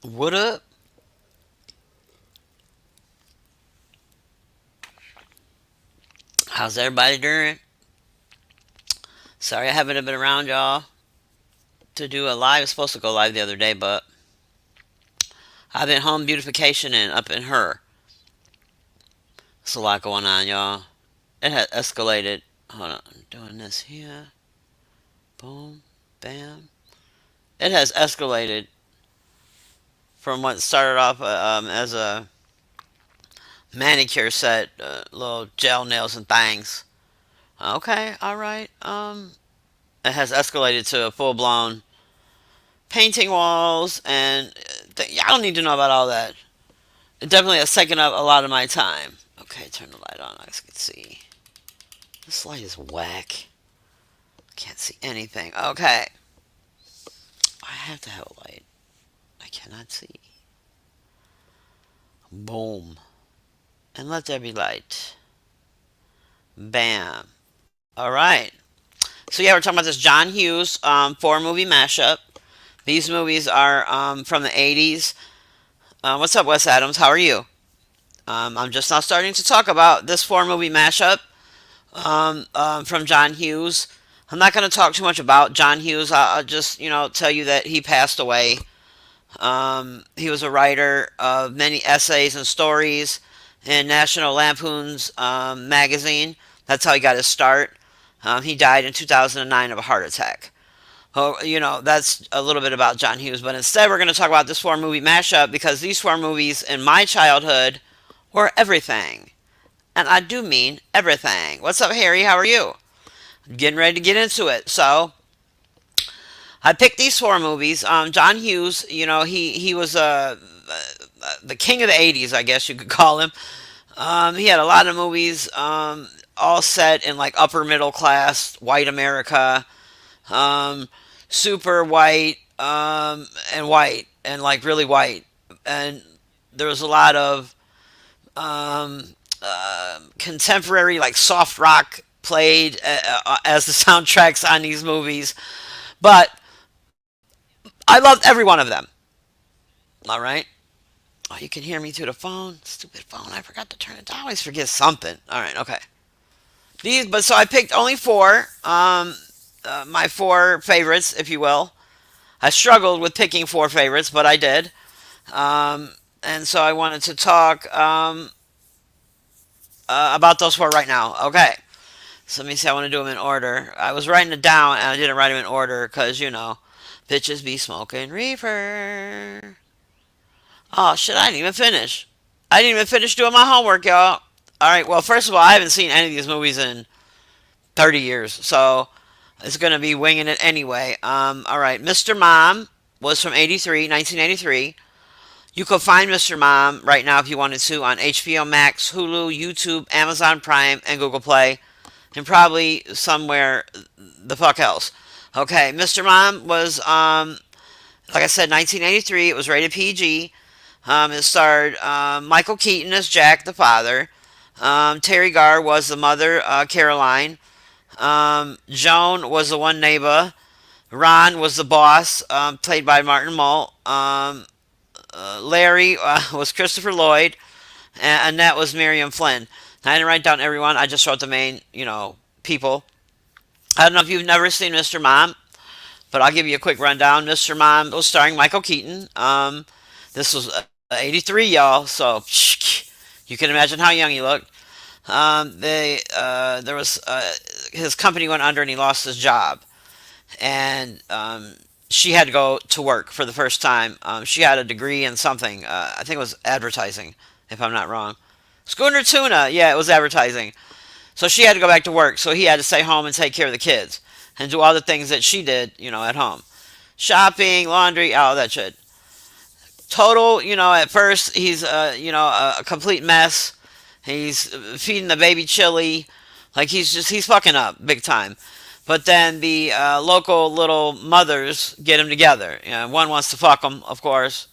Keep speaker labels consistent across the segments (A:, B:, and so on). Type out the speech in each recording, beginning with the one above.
A: What up? How's everybody doing? Sorry I haven't been around y'all to do a live. I was supposed to go live the other day, but I've been home beautification and up in her. There's a lot going on, y'all. It has escalated. Hold on, I'm doing this here. Boom, bam. It has escalated from what started off as a manicure set, little gel nails and things. Okay, all right. It has escalated to a full blown painting walls, and I don't need to know about all that. It definitely has taken up a lot of my time. Okay, turn the light on. I can see. This light is whack. Can't see anything. Okay. I have to have a light. I cannot see. Boom. And let there be light. Bam. All right. So yeah, we're talking about this John Hughes four movie mashup. These movies are from the 80s. What's up, Wes Adams? How are you? I'm just now starting to talk about this four movie mashup from John Hughes. I'm not going to talk too much about John Hughes. I'll just, tell you that he passed away. He was a writer of many essays and stories in National Lampoon's magazine. That's how he got his start. He died in 2009 of a heart attack. Oh, that's a little bit about John Hughes. But instead, we're going to talk about this four movie mashup because these four movies in my childhood were everything. And I do mean everything. What's up, Harry? How are you? Getting ready to get into it. So I picked these four movies. John Hughes, he was the king of the '80s, I guess you could call him. He had a lot of movies, all set in like upper middle class white America, um, super white, and white, and like really white, and there was a lot of um, contemporary like soft rock played as the soundtracks on these movies. But I loved every one of them. All right. Oh, you can hear me through the phone. Stupid phone. I forgot to turn it down. I always forget something. All right. Okay. But so I picked only four. My four favorites, if you will. I struggled with picking four favorites, but I did. Um, and so I wanted to talk about those four right now. Okay. So let me see. I want to do them in order. I was writing it down and I didn't write them in order because, bitches be smoking reefer. Oh, shit. I didn't even finish. I didn't even finish doing my homework, y'all. All right. Well, first of all, I haven't seen any of these movies in 30 years. So it's going to be winging it anyway. All right. Mr. Mom was from 1983. You could find Mr. Mom right now if you wanted to on HBO Max, Hulu, YouTube, Amazon Prime, and Google Play, and probably somewhere the fuck else. Okay, Mr. Mom was like I said, 1983. It was rated PG. It starred Michael Keaton as Jack, the father. Terry Garr was the mother, Caroline. Joan was the one neighbor. Ron was the boss, played by Martin Mull. Larry was Christopher Lloyd, and Annette was Miriam Flynn. Now, I didn't write down everyone. I just wrote the main, people. I don't know if you've never seen Mr. Mom, but I'll give you a quick rundown. Mr. Mom was starring Michael Keaton. This was 83, y'all, so you can imagine how young he looked. There was his company went under and he lost his job, and she had to go to work for the first time. She had a degree in something. I think it was advertising, if I'm not wrong. Schooner Tuna, yeah, it was advertising. So she had to go back to work. So he had to stay home and take care of the kids and do all the things that she did, at home. Shopping, laundry, all that shit. Total, at first he's, a complete mess. He's feeding the baby chili. Like he's fucking up big time. But then the local little mothers get him together. One wants to fuck him, of course.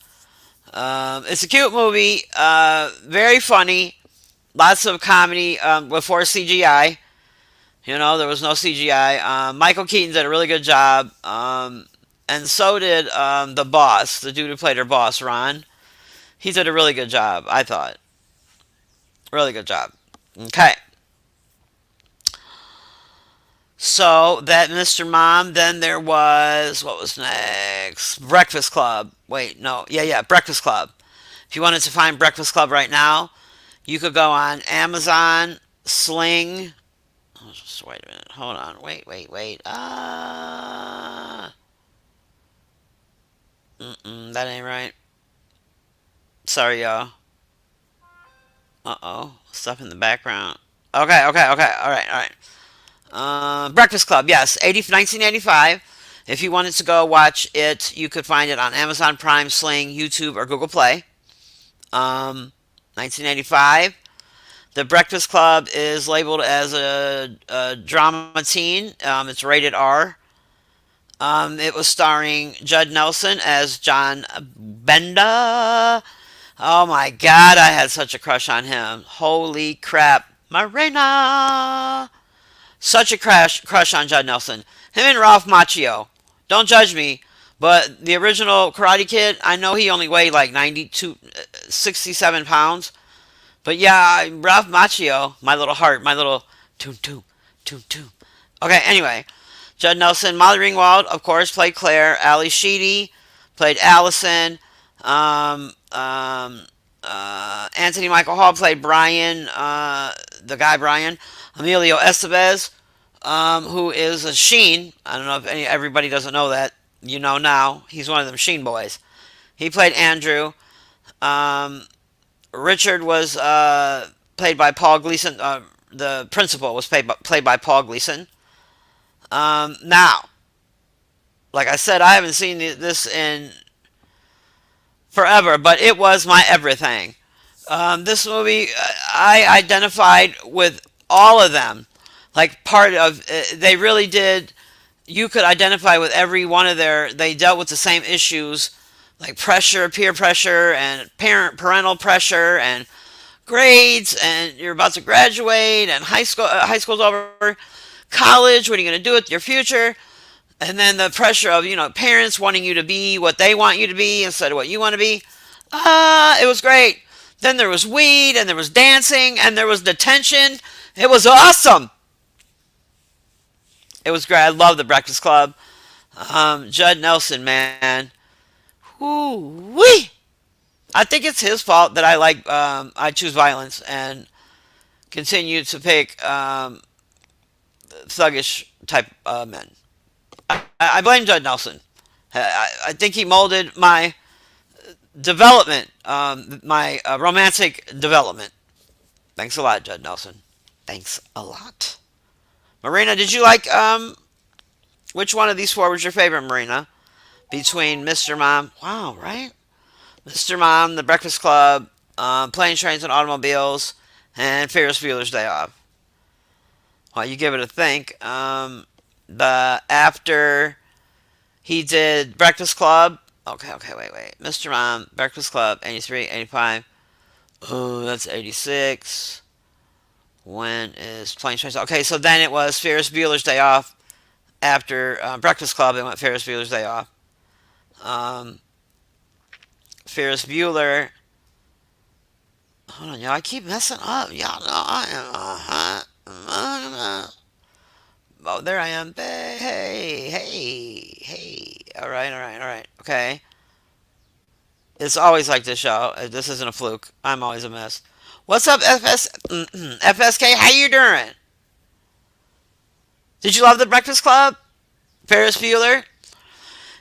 A: It's a cute movie. Very funny. Lots of comedy before CGI. There was no CGI. Michael Keaton did a really good job. and so did the boss, the dude who played her boss, Ron. He did a really good job, I thought. Really good job. Okay. So that Mr. Mom, then there was, what was next? Breakfast Club. Wait, no. Yeah, Breakfast Club. If you wanted to find Breakfast Club right now, you could go on Amazon, Sling. Oh, just wait a minute. Hold on. Wait. That ain't right. Sorry, y'all. Uh-oh. Stuff in the background. Okay. All right. Breakfast Club, yes, 1985. If you wanted to go watch it, you could find it on Amazon Prime, Sling, YouTube, or Google Play. 1985. The Breakfast Club is labeled as a drama teen. It's rated R. It was starring Judd Nelson as John Benda. Oh my God, I had such a crush on him. Holy crap. Marina. Such a crush on Judd Nelson. Him and Ralph Macchio. Don't judge me, but the original Karate Kid, I know he only weighed like 92, 67 pounds. But yeah, Ralph Macchio, my little heart, my little toom toom, toom toom. Okay, anyway. Judd Nelson, Molly Ringwald, of course, played Claire. Ali Sheedy played Allison. Um, um, Anthony Michael Hall played Brian, the guy Brian. Emilio Estevez, who is a Sheen. I don't know if everybody doesn't know that. You know now. He's one of them Sheen boys. He played Andrew. Um, Richard was played by Paul Gleason. The principal was played by Paul Gleason. Now, like I said, I haven't seen this in forever, but it was my everything. This movie, I identified with all of them. Like part of, they really did. You could identify with every one of their. They dealt with the same issues, like pressure, peer pressure, and parental pressure, and grades, and you're about to graduate, and high school's over, college. What are you going to do with your future? And then the pressure of parents wanting you to be what they want you to be instead of what you want to be. It was great. Then there was weed, and there was dancing, and there was detention. It was awesome. It was great. I love the Breakfast Club. Judd Nelson, man. Woo-wee. I think it's his fault that I choose violence and continue to pick thuggish type men. I blame Judd Nelson. I think he molded my development, my romantic development. Thanks a lot, Judd Nelson. Thanks a lot. Marina, did you like which one of these four was your favorite, Marina? Between Mr. Mom, wow, right? Mr. Mom, The Breakfast Club, Planes, Trains, and Automobiles, and Ferris Bueller's Day Off. Well, you give it a think. The after he did Breakfast Club. Okay, wait. Mr. Mom, Breakfast Club, 83, 85. Oh, that's 86. When is Planes, Trains? Okay, so then it was Ferris Bueller's Day Off. After Breakfast Club, it went Ferris Bueller's Day Off. Um, Ferris Bueller. Hold on, y'all. I keep messing up. Y'all know I am. Oh, there I am. Hey. All right. Okay. It's always like this, y'all. This isn't a fluke. I'm always a mess. What's up, FSK? How you doing? Did you love the Breakfast Club? Ferris Bueller?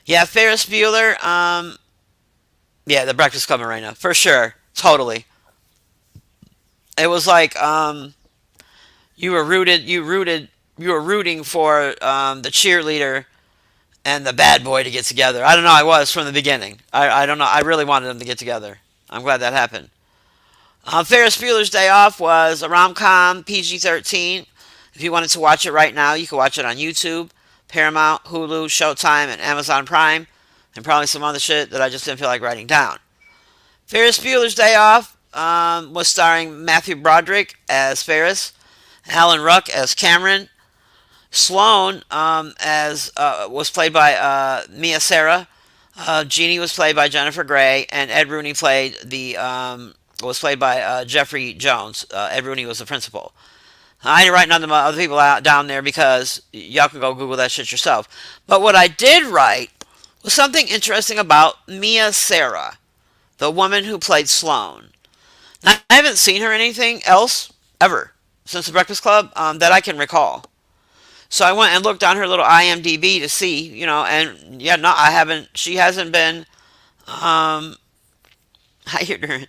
A: Yeah, Ferris Bueller. Yeah, the Breakfast Club Arena for sure, totally. It was like you were rooting for the cheerleader and the bad boy to get together. I don't know. I was from the beginning. I don't know. I really wanted them to get together. I'm glad that happened. Ferris Bueller's Day Off was a rom-com, PG-13. If you wanted to watch it right now, you can watch it on YouTube, Paramount, Hulu, Showtime, and Amazon Prime, and probably some other shit that I just didn't feel like writing down. Ferris Bueller's Day Off was starring Matthew Broderick as Ferris, Alan Ruck as Cameron, Sloane, as was played by Mia Sara. Jeannie was played by Jennifer Grey, and Ed Rooney played the was played by Jeffrey Jones. Ed Rooney was the principal. I ain't writing none of the other people out down there because y'all can go Google that shit yourself. But what I did write was something interesting about Mia Sara, the woman who played Sloane. Now, I haven't seen her in anything else ever since the Breakfast Club that I can recall. So I went and looked on her little IMDb to see, and yeah, no, I haven't. She hasn't been. Um, I hear her.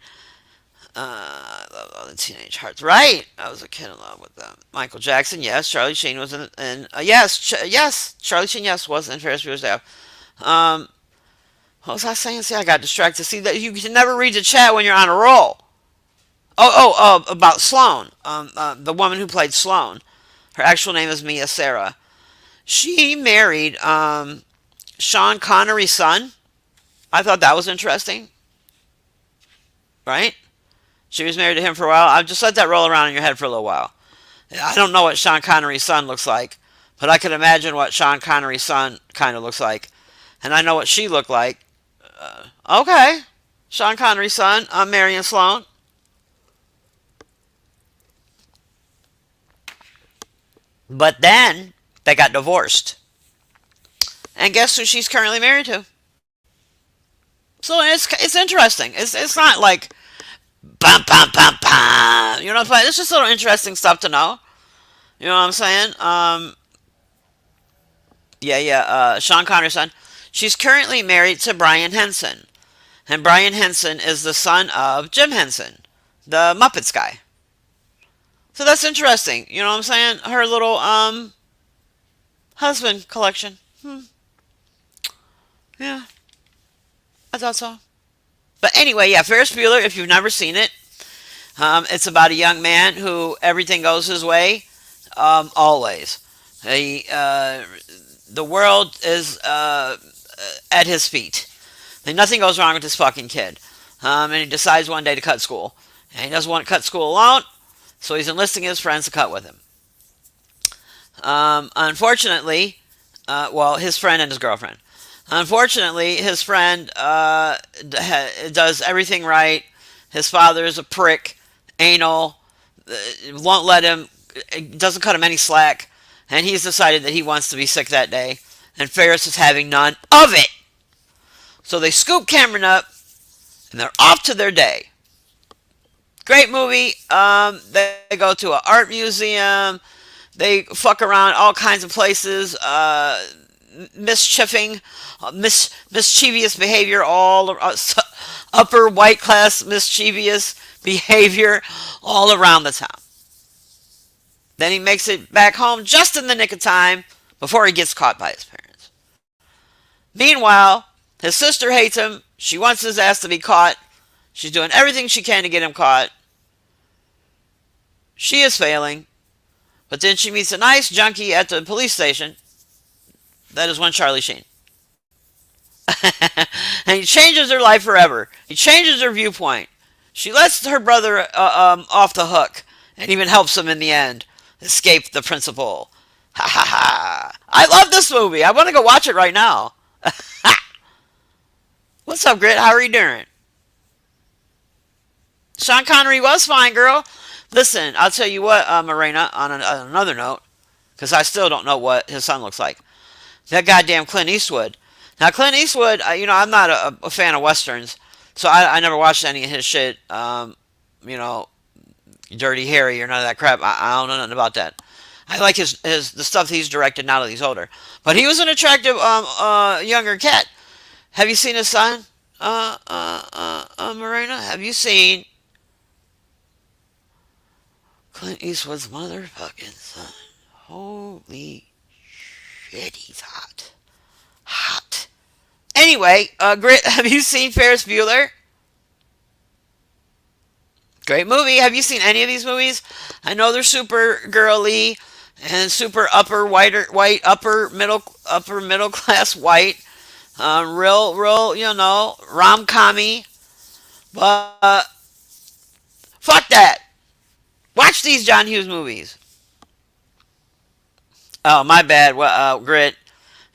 A: I love all the teenage hearts. Right, I was a kid in love with them. Michael Jackson, yes. Charlie Sheen was in yes, yes. Charlie Sheen, yes, was in Ferris Bueller's Day Off. What was I saying? See, I got distracted. See that you can never read the chat when you're on a roll. About Sloane, the woman who played Sloane. Her actual name is Mia Sara. She married Sean Connery's son. I thought that was interesting, right? She was married to him for a while. I'll just let that roll around in your head for a little while. I don't know what Sean Connery's son looks like, but I can imagine what Sean Connery's son kind of looks like. And I know what she looked like. Okay. Sean Connery's son, Marion Sloane. But then they got divorced. And guess who she's currently married to? So it's interesting. It's not like bum bum bum bum. You know what I'm saying? It's just little interesting stuff to know. You know what I'm saying? Yeah. Sean Connery's son. She's currently married to Brian Henson, and Brian Henson is the son of Jim Henson, the Muppets guy. So that's interesting. You know what I'm saying? Her little husband collection. Yeah, I thought so. But anyway, yeah, Ferris Bueller. If you've never seen it, it's about a young man who everything goes his way, always. He, the world is at his feet. And nothing goes wrong with this fucking kid. And he decides one day to cut school. And he doesn't want to cut school alone, so he's enlisting his friends to cut with him. Unfortunately, well, his friend and his girlfriend. Unfortunately, his friend does everything right. His father is a prick, anal, won't let him, doesn't cut him any slack, and he's decided that he wants to be sick that day, and Ferris is having none of it. So they scoop Cameron up, and they're off to their day. Great movie. They go to an art museum. They fuck around all kinds of places. Mischieving, mischievous behavior, all upper white class mischievous behavior all around the town. Then he makes it back home just in the nick of time before he gets caught by his parents. Meanwhile, his sister hates him. She wants his ass to be caught. She's doing everything she can to get him caught. She is failing. But then she meets a nice junkie at the police station. That is one Charlie Sheen. And he changes her life forever. He changes her viewpoint. She lets her brother off the hook and even helps him in the end escape the principal. Ha ha ha. I love this movie. I want to go watch it right now. What's up, Grit? How are you doing? Sean Connery was fine, girl. Listen, I'll tell you what, Morena, on another note, because I still don't know what his son looks like. That goddamn Clint Eastwood. Now, Clint Eastwood, I'm not a fan of westerns, so I never watched any of his shit. You know, Dirty Harry or none of that crap. I don't know nothing about that. I like the stuff he's directed now that he's older. But he was an attractive younger cat. Have you seen his son, Morena? Have you seen Clint Eastwood's motherfucking son? Holy shit, he's hot. Hot. Anyway, Grit, have you seen Ferris Bueller? Great movie. Have you seen any of these movies? I know they're super girly and super white, upper middle class white, real, rom-commy. But fuck that. Watch these John Hughes movies. Oh, my bad. Well, Grit.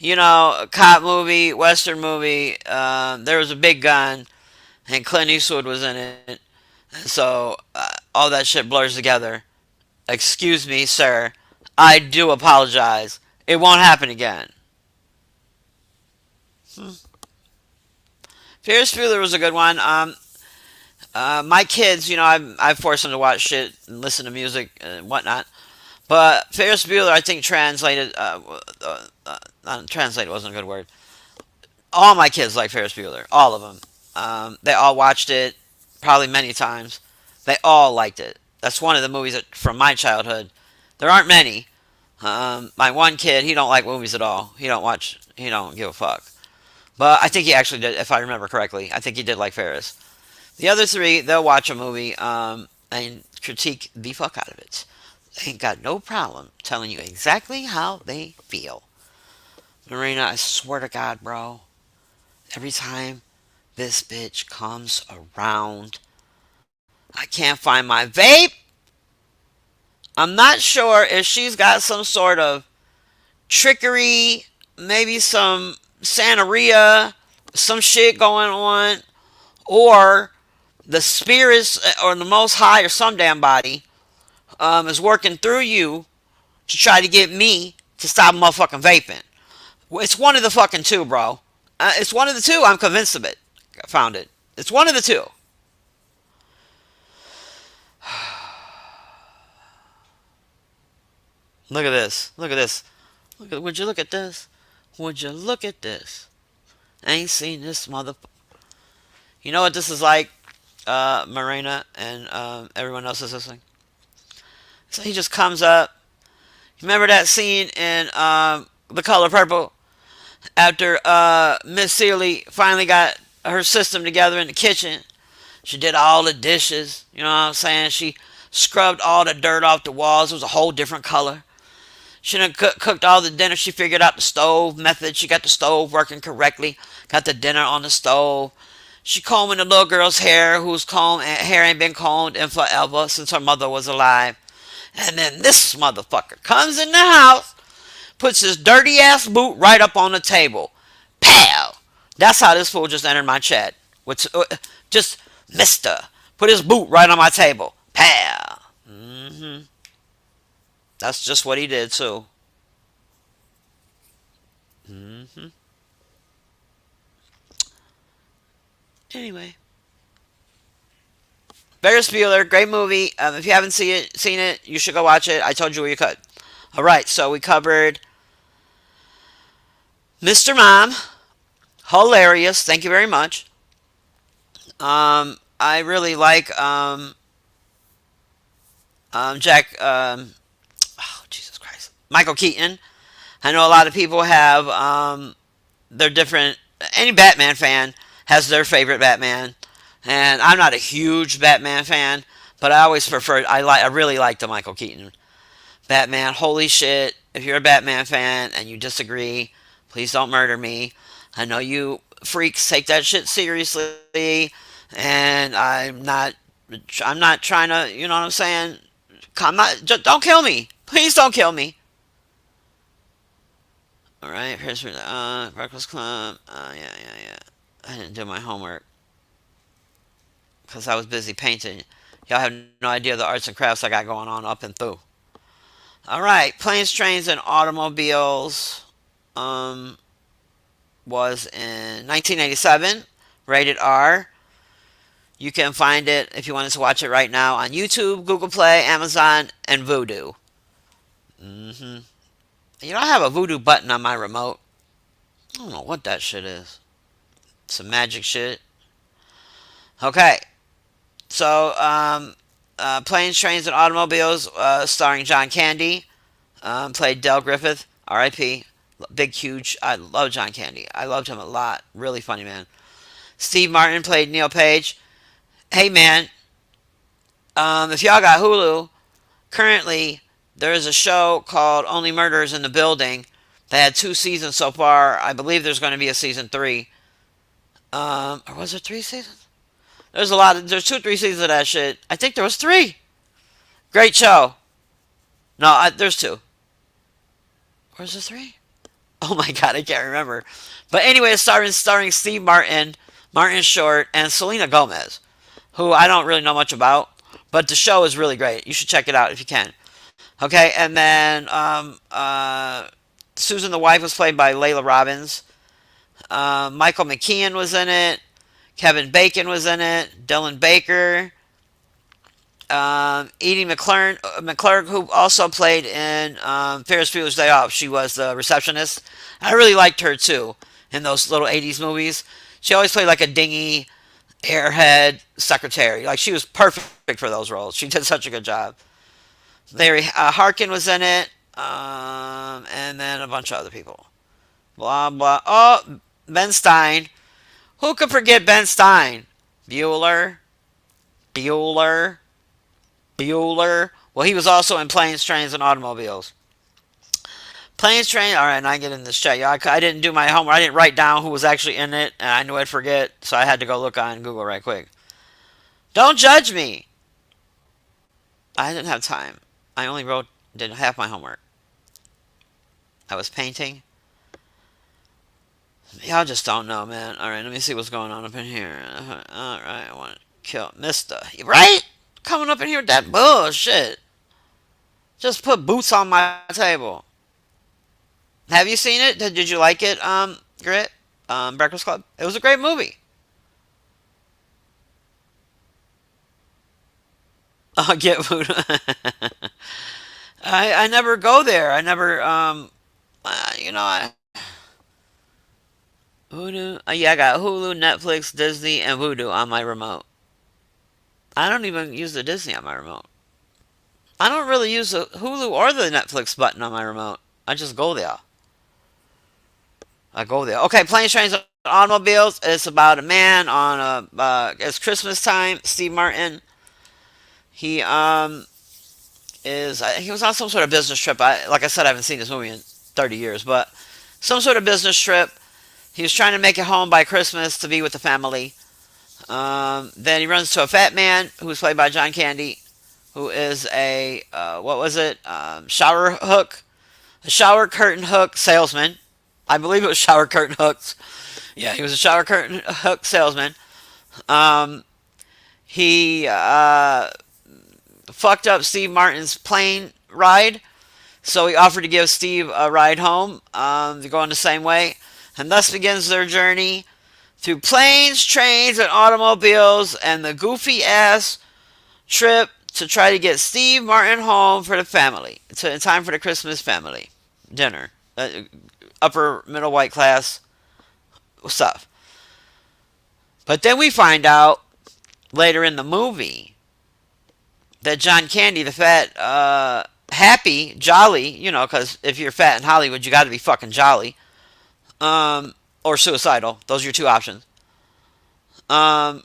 A: You know, a cop movie, western movie. There was a big gun, and Clint Eastwood was in it. So all that shit blurs together. Excuse me, sir. I do apologize. It won't happen again. Ferris Bueller was a good one. My kids, I force them to watch shit and listen to music and whatnot. But Ferris Bueller, I think translated, not translated wasn't a good word. All my kids like Ferris Bueller, all of them. They all watched it, probably many times. They all liked it. That's one of the movies from my childhood. There aren't many. My one kid, he don't like movies at all. He don't watch. He don't give a fuck. But I think he actually did, if I remember correctly. I think he did like Ferris. The other three, they'll watch a movie and critique the fuck out of it. They ain't got no problem telling you exactly how they feel. Marina, I swear to God, bro. Every time this bitch comes around, I can't find my vape. I'm not sure if she's got some sort of trickery, maybe some Santeria, some shit going on, or the spirits or the Most High or some damn body is working through you to try to get me to stop motherfucking vaping. It's one of the fucking two, bro. It's one of the two. I'm convinced of it. I found it. It's one of the two. Look at this. Look at this. Would you look at this? Would you look at this? I ain't seen this mother. You know what this is like, Marina, and everyone else is listening. So he just comes up. Remember that scene in The Color Purple after Miss Seeley finally got her system together in the kitchen. She did all the dishes. You know what I'm saying? She scrubbed all the dirt off the walls. It was a whole different color. She done cooked all the dinner. She figured out the stove method. She got the stove working correctly. Got the dinner on the stove. She combing the little girl's hair, whose hair ain't been combed in forever since her mother was alive. And then this motherfucker comes in the house, puts his dirty ass boot right up on the table. Pow! That's how this fool just entered my chat. Just Mister put his boot right on my table. Pow! That's just what he did too. hmm Anyway, Ferris Bueller, great movie. If you haven't seen it, you should go watch it. I told you where you could. All right, so we covered Mr. Mom, hilarious. Thank you very much. I really like Jack. Oh, Jesus Christ, Michael Keaton. I know a lot of people have their different. Any Batman fan has their favorite Batman, and I'm not a huge Batman fan, but I always prefer. I really like the Michael Keaton Batman. Holy shit! If you're a Batman fan and you disagree, please don't murder me. I know you freaks take that shit seriously, and I'm not trying to. You know what I'm saying? I'm not. Don't kill me. Please don't kill me. All right. Here's Breakfast Club. Yeah, yeah, yeah. I didn't do my homework because I was busy painting. Y'all have no idea the arts and crafts I got going on up and through. All right. Planes, Trains, and Automobiles um, was in 1987, rated R. You can find it if you wanted to watch it right now on YouTube, Google Play, Amazon, and Vudu. hmm You know, I have a Vudu button on my remote. I don't know what that shit is. Some magic shit. Okay, so Planes, Trains, and Automobiles, starring John Candy, played Del Griffith, R.I.P. Big, huge. I love John Candy. I loved him a lot. Really funny man. Steve Martin played Neil Page. Hey man, if y'all got Hulu, currently there is a show called Only Murders in the Building. They had 2 seasons so far. I believe there's going to be a season 3. Or was there 3 seasons? There's 2, 3 seasons of that shit. I think there was 3. Great show. No, there's 2. Where's the three? Oh my god, I can't remember. But anyway, it's starring Steve Martin, Martin Short, and Selena Gomez, who I don't really know much about, but the show is really great. You should check it out if you can. Okay, and then Susan the wife was played by Layla Robbins. Michael McKean was in it. Kevin Bacon was in it. Dylan Baker. Edie McClurg, who also played in Ferris Bueller's Day Off. She was the receptionist. I really liked her too in those little 80s movies. She always played like a dingy, airhead secretary. Like she was perfect for those roles. She did such a good job. Larry Harkin was in it, and then a bunch of other people. Blah blah. Oh, Ben Stein. Who could forget Ben Stein? Bueller, Bueller, Bueller. Well, he was also in Planes, Trains, and Automobiles. Planes, Train. All right, and I get in this chat. Yeah, I didn't do my homework. I didn't write down who was actually in it, and I knew I'd forget, so I had to go look on Google right quick. Don't judge me. I didn't have time. I only did half my homework. I was painting. Y'all just don't know, man. All right, let me see what's going on up in here. All right, I want to kill Mister. Right? Coming up in here with that bullshit. Just put boots on my table. Have you seen it? Did you like it, Grit? Breakfast Club? It was a great movie. Get food. I never go there. I never, I Voodoo. Yeah, I got Hulu, Netflix, Disney, and Voodoo on my remote. I don't even use the Disney on my remote. I don't really use the Hulu or the Netflix button on my remote. I just go there. I go there. Okay, Planes, Trains, and Automobiles. It's about a man on it's Christmas time. Steve Martin. He he was on some sort of business trip. Like I said, I haven't seen this movie in 30 years, but some sort of business trip. He was trying to make it home by Christmas to be with the family. Then he runs into a fat man who's played by John Candy, who is a what was it? A shower curtain hook salesman. I believe it was shower curtain hooks. Yeah, he was a shower curtain hook salesman. Um, he fucked up Steve Martin's plane ride, so he offered to give Steve a ride home. They're going the same way, and thus begins their journey through planes, trains, and automobiles, and the goofy ass trip to try to get Steve Martin home for the family. It's in time for the Christmas family dinner. Upper middle white class stuff. But then we find out later in the movie that John Candy, the fat, happy, jolly, because if you're fat in Hollywood, you got to be fucking jolly, or suicidal. Those are your two options. Um,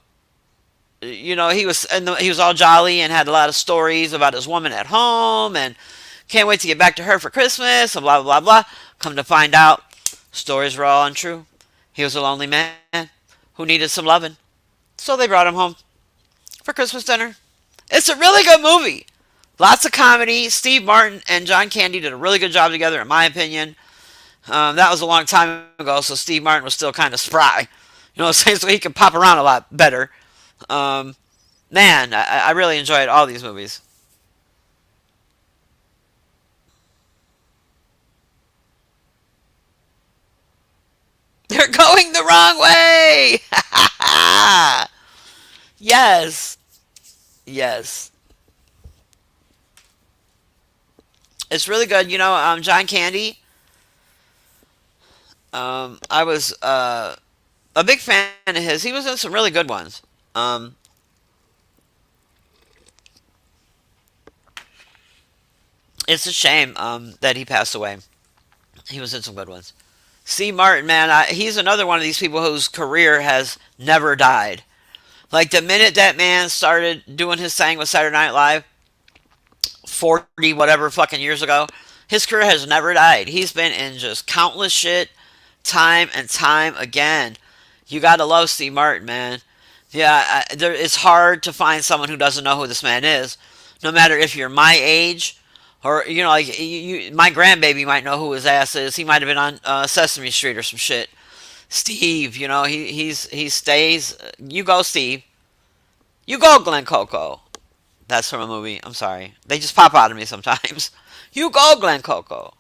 A: he was all jolly and had a lot of stories about his woman at home and can't wait to get back to her for Christmas and blah blah blah blah. Come to find out, stories were all untrue. He was a lonely man who needed some loving, so they brought him home for Christmas dinner. It's a really good movie. Lots of comedy. Steve Martin and John Candy did a really good job together, in my opinion. That was a long time ago, so Steve Martin was still kind of spry. You know what I'm saying? So he could pop around a lot better. Um, Man, I really enjoyed all these movies. They're going the wrong way! Yes. Yes. It's really good. John Candy, I was a big fan of his. He was in some really good ones. Um, it's a shame that he passed away. He was in some good ones. Steve Martin, man, he's another one of these people whose career has never died. Like the minute that man started doing his thing with Saturday Night Live, 40 whatever fucking years ago, his career has never died. He's been in just countless shit time and time again. You gotta love Steve Martin, man. Yeah, it's hard to find someone who doesn't know who this man is, no matter if you're my age Or like my grandbaby might know who his ass is. He might have been on Sesame Street or some shit. Steve, he stays. You go, Steve. You go, Glen Coco. That's from a movie. I'm sorry. They just pop out of me sometimes. You go, Glen Coco.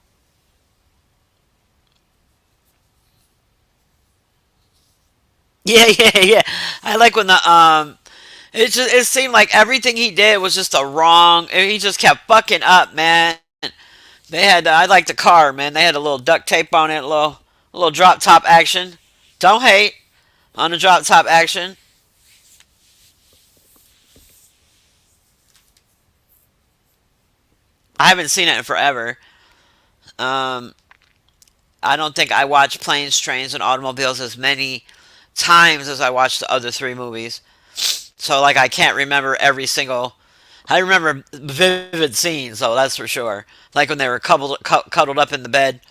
A: Yeah, yeah, yeah. I like when the it seemed like everything he did was just a wrong. He just kept fucking up, man. They had I like the car, man. They had a little duct tape on it, a little drop top action. Don't hate on the drop top action. I haven't seen it in forever. Um, I don't think I watched Planes, Trains, and Automobiles as many times as I watched the other three movies. So like I can't remember every single. I remember vivid scenes, though that's for sure. Like when they were cuddled up in the bed.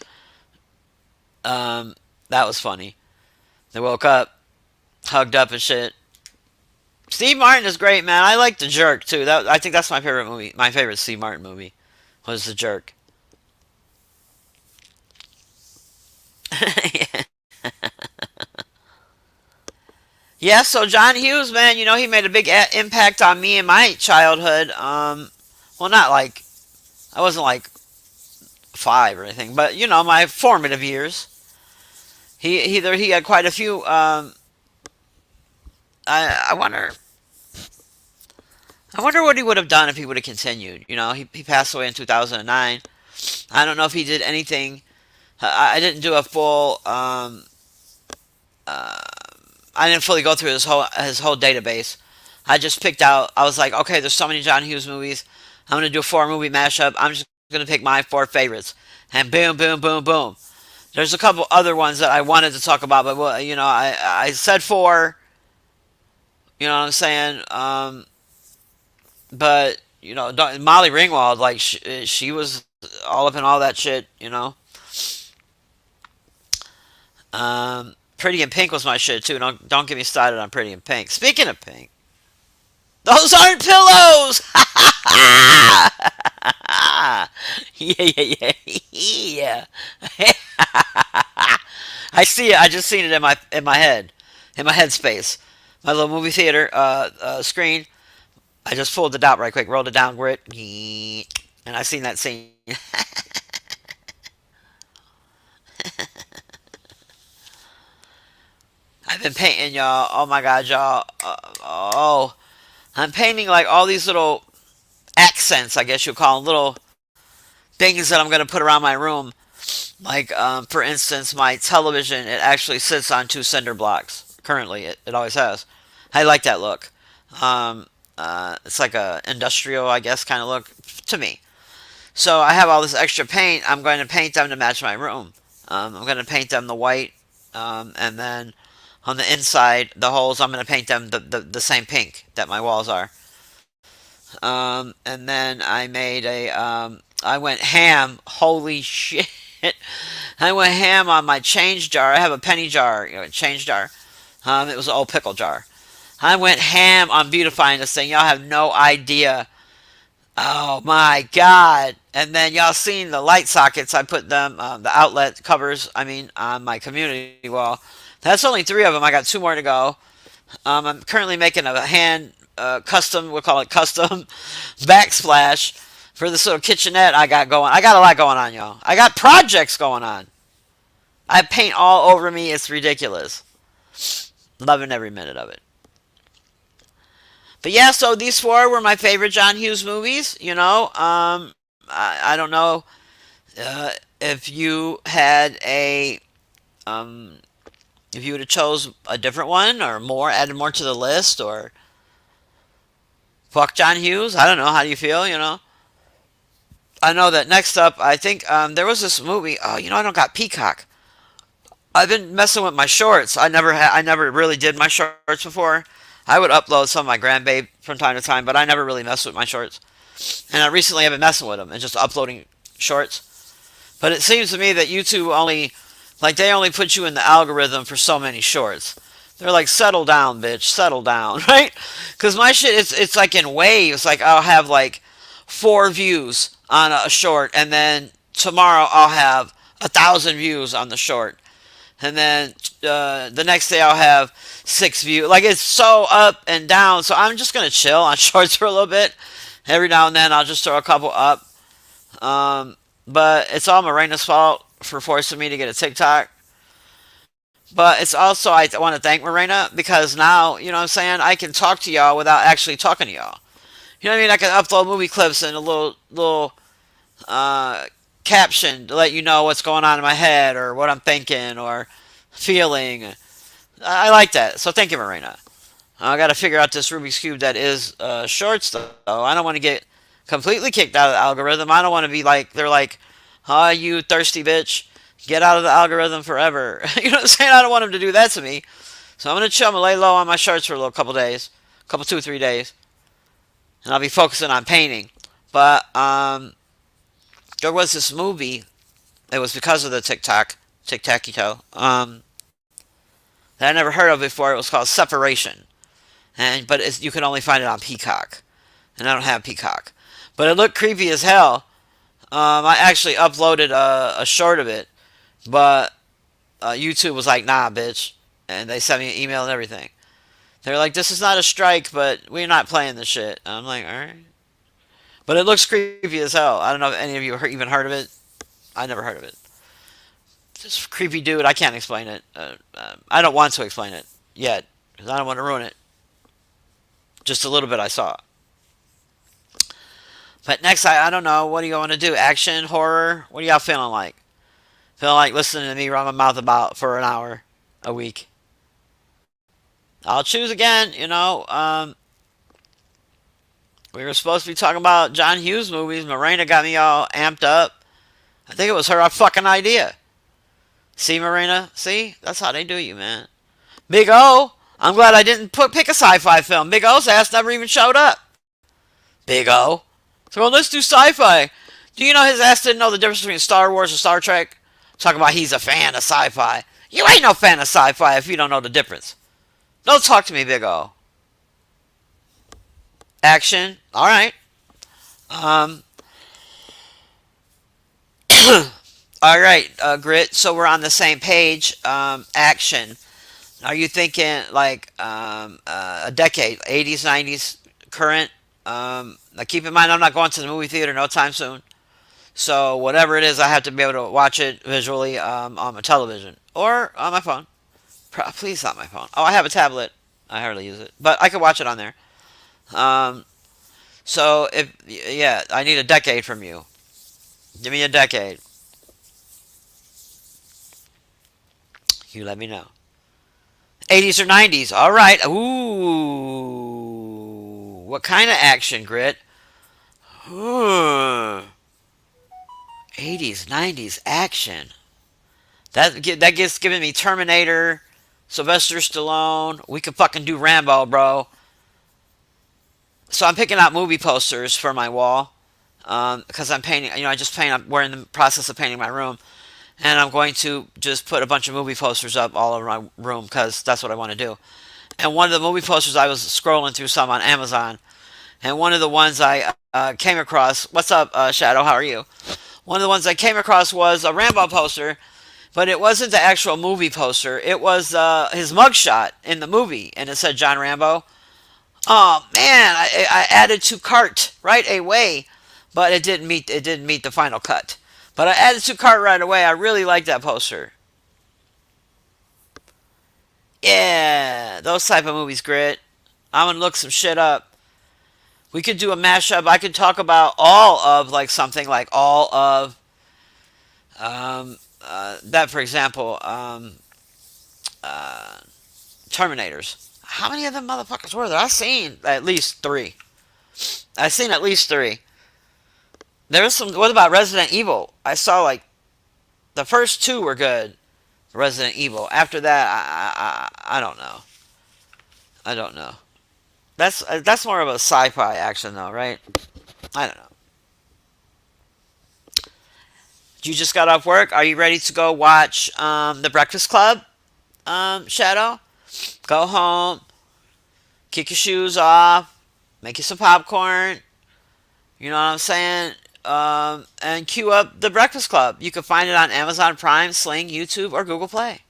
A: Um, that was funny. They woke up, hugged up and shit. Steve Martin is great, man. I like The Jerk too. I think that's my favorite movie. My favorite Steve Martin movie was The Jerk. Yeah, so John Hughes, man, he made a big impact on me in my childhood. Well, not like I wasn't like five or anything, but my formative years. He had quite a few. I wonder what he would have done if he would have continued. He passed away in 2009. I don't know if he did anything. I didn't do a full. Uh, I didn't fully go through his whole database. I just picked out. I was like, okay, there's so many John Hughes movies. I'm gonna do a four movie mashup. I'm just gonna pick my four favorites, and boom, boom, boom, boom. There's a couple other ones that I wanted to talk about, but well, I said four. You know what I'm saying? But Molly Ringwald, like she was all up in all that shit. Pretty in Pink was my shit too. Don't get me started on Pretty in Pink. Speaking of Pink, those aren't pillows. Yeah, yeah, yeah, yeah. I see it. I just seen it in my head, in my headspace, my little movie theater screen. I just pulled it out right quick, rolled it down, grit, and I seen that scene. I've been painting, y'all. Oh my god, y'all. Oh, I'm painting like all these little accents, I guess you'll call them, little things that I'm gonna put around my room. Like, for instance, my television, it actually sits on two cinder blocks. Currently, it always has. I like that look. It's like a industrial, I guess, kind of look to me. So I have all this extra paint. I'm going to paint them to match my room. I'm going to paint them the white, and then on the inside, the holes, I'm going to paint them the same pink that my walls are. And then I went ham. Holy shit. I went ham on my change jar. I have a penny jar, change jar. It was an old pickle jar. I went ham on beautifying this thing. Y'all have no idea. Oh my god! And then y'all seen the light sockets? I put them, the outlet covers. I mean, on my community wall. That's only three of them. I got two more to go. I'm currently making a hand custom. We'll call it custom backsplash for this little kitchenette I got going. I got a lot going on, y'all. I got projects going on. I paint all over me. It's ridiculous. Loving every minute of it. But yeah, so these four were my favorite John Hughes movies. I don't know uh, if you had um, if you would have chose a different one or more, added more to the list, or fuck John Hughes. I don't know. How do you feel? I know that next up, I think there was this movie. Oh, I don't got Peacock. I've been messing with my shorts. I never really did my shorts before. I would upload some of my grandbabe from time to time, but I never really messed with my shorts. And I recently have been messing with them and just uploading shorts. But it seems to me that YouTube they only put you in the algorithm for so many shorts. They're like, settle down, bitch, settle down, right? Because my shit, it's like in waves. Like I'll have like 4 views on a short, and then tomorrow I'll have 1,000 views on the short, and then the next day I'll have 6 views. Like it's so up and down. So I'm just gonna chill on shorts for a little bit. Every now and then I'll just throw a couple up. Um, but it's all Morena's fault for forcing me to get a TikTok. But it's also I want to thank Morena because now you know what I'm saying I can talk to y'all without actually talking to y'all. You know what I mean? I can upload movie clips and a little uh, caption to let you know what's going on in my head or what I'm thinking or feeling. I like that. So thank you, Marina. I got to figure out this Rubik's Cube that is shorts, though. I don't want to get completely kicked out of the algorithm. I don't want to be like, they're like, oh, you thirsty bitch. Get out of the algorithm forever. You know what I'm saying? I don't want them to do that to me. So I'm going to chill. I'm going to lay low on my shorts for a little couple days. Couple, 2 or 3 days. And I'll be focusing on painting. But there was this movie. It was because of the Tic-Tac-Toe, that I never heard of before. It was called Separation. But you can only find it on Peacock. And I don't have Peacock. But it looked creepy as hell. I actually uploaded a short of it. But YouTube was like, nah, bitch. And they sent me an email and everything. They're like, this is not a strike, but we're not playing this shit. And I'm like, alright. But it looks creepy as hell. I don't know if any of you even heard of it. I never heard of it. This creepy dude, I can't explain it. I don't want to explain it yet. Because I don't want to ruin it. Just a little bit I saw. But next, I don't know. What do you want to do? Action? Horror? What are y'all feeling like? Feeling like listening to me run my mouth about for an hour a week? I'll choose again, you know. We were supposed to be talking about John Hughes movies. Morena got me all amped up. I think it was her fucking idea. See, Morena? See? That's how they do you, man. Big O. I'm glad I didn't pick a sci-fi film. Big O's ass never even showed up. Big O. So well, let's do sci-fi. Do you know his ass didn't know the difference between Star Wars and Star Trek? Talking about he's a fan of sci-fi. You ain't no fan of sci-fi if you don't know the difference. Don't talk to me, Big O. Action. All right. Um. All right, Grit. So we're on the same page. Action. Are you thinking like a decade, 80s, 90s, current? Now keep in mind, I'm not going to the movie theater no time soon. So whatever it is, I have to be able to watch it visually on my television or on my phone. Please not my phone. Oh, I have a tablet. I hardly use it, but I can watch it on there. Um, so if yeah, I need a decade from you. Give me a decade. You let me know. 80s or 90s. All right. Ooh. What kind of action, Grit? Ooh. 80s, 90s action. That gets giving me Terminator, Sylvester Stallone. We could fucking do Rambo, bro. So I'm picking out movie posters for my wall because I'm painting. You know, I just paint. We're in the process of painting my room, and I'm going to just put a bunch of movie posters up all over my room because that's what I want to do. And one of the movie posters I was scrolling through some on Amazon, and one of the ones I came across. What's up, Shadow? How are you? One of the ones I came across was a Rambo poster, but it wasn't the actual movie poster. It was his mugshot in the movie, and it said John Rambo. Oh man, I added to cart right away, but it didn't meet the final cut. But I added to cart right away. I really like that poster. Yeah, those type of movies, Grit. I'm gonna look some shit up. We could do a mashup. I could talk about all of like something like all of that, for example, uh, Terminators. How many of them motherfuckers were there? I've seen at least three. I've seen at least three. There was some. What about Resident Evil? I saw like the first two were good. Resident Evil. After that, I don't know. I don't know. That's more of a sci-fi action though, right? I don't know. You just got off work. Are you ready to go watch The Breakfast Club, Shadow? Go home, kick your shoes off, make you some popcorn. You know what I'm saying? and queue up The Breakfast Club. You can find it on Amazon Prime, Sling, YouTube, or Google Play.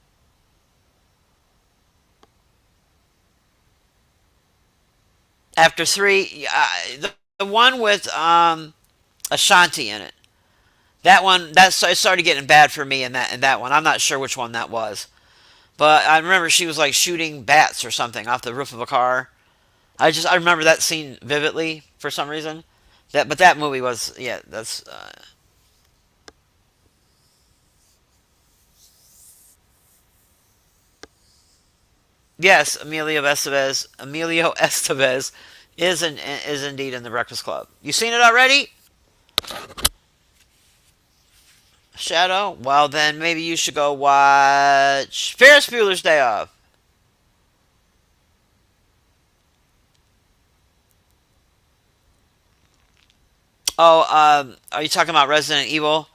A: After three, the one with Ashanti in it. That one, it started getting bad for me in that one. I'm not sure which one that was, but I remember she was like shooting bats or something off the roof of a car. I remember that scene vividly for some reason. But that movie was, yeah, that's yes, Emilio Estevez is indeed in The Breakfast Club. You seen it already? Shadow? Well, then maybe you should go watch Ferris Bueller's Day Off. Oh, are you talking about Resident Evil?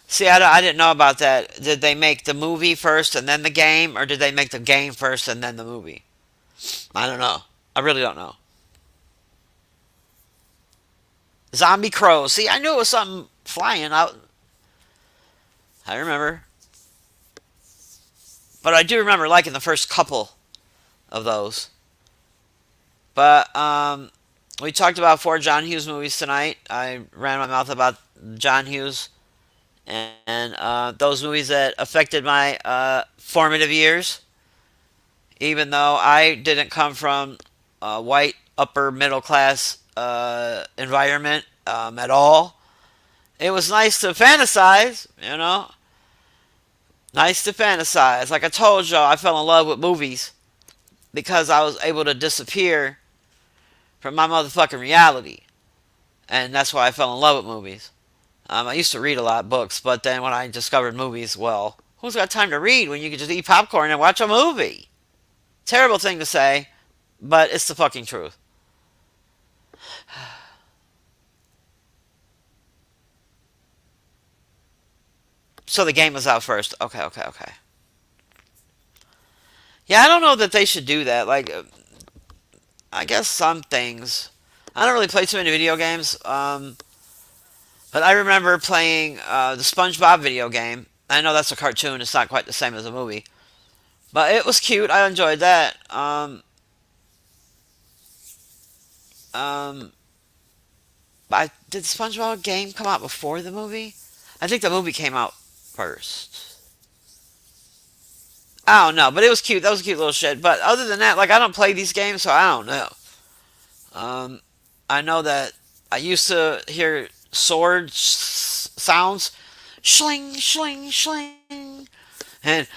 A: See, I didn't know about that. Did they make the movie first and then the game, or did they make the game first and then the movie? I don't know. I really don't know. Zombie Crows. See, I knew it was something flying out. I remember. But I do remember liking the first couple of those. But we talked about four John Hughes movies tonight. I ran my mouth about John Hughes and those movies that affected my formative years. Even though I didn't come from a white upper middle class environment at all, it was nice to fantasize. Nice to fantasize. Like I told y'all, I fell in love with movies because I was able to disappear from my motherfucking reality. And that's why I fell in love with movies. I used to read a lot of books, but then when I discovered movies, well, who's got time to read when you can just eat popcorn and watch a movie? Terrible thing to say, but it's the fucking truth. So the game was out first. Okay, okay, okay. Yeah, I don't know that they should do that. Like, I guess some things. I don't really play too many video games. But I remember playing the SpongeBob video game. I know that's a cartoon. It's not quite the same as a movie, but it was cute. I enjoyed that. Um, did SpongeBob game come out before the movie? I think the movie came out first. I don't know, but it was cute. That was a cute little shit. But other than that, like I don't play these games, so I don't know. Um, I know that I used to hear sword sounds, shling, shling, shling, and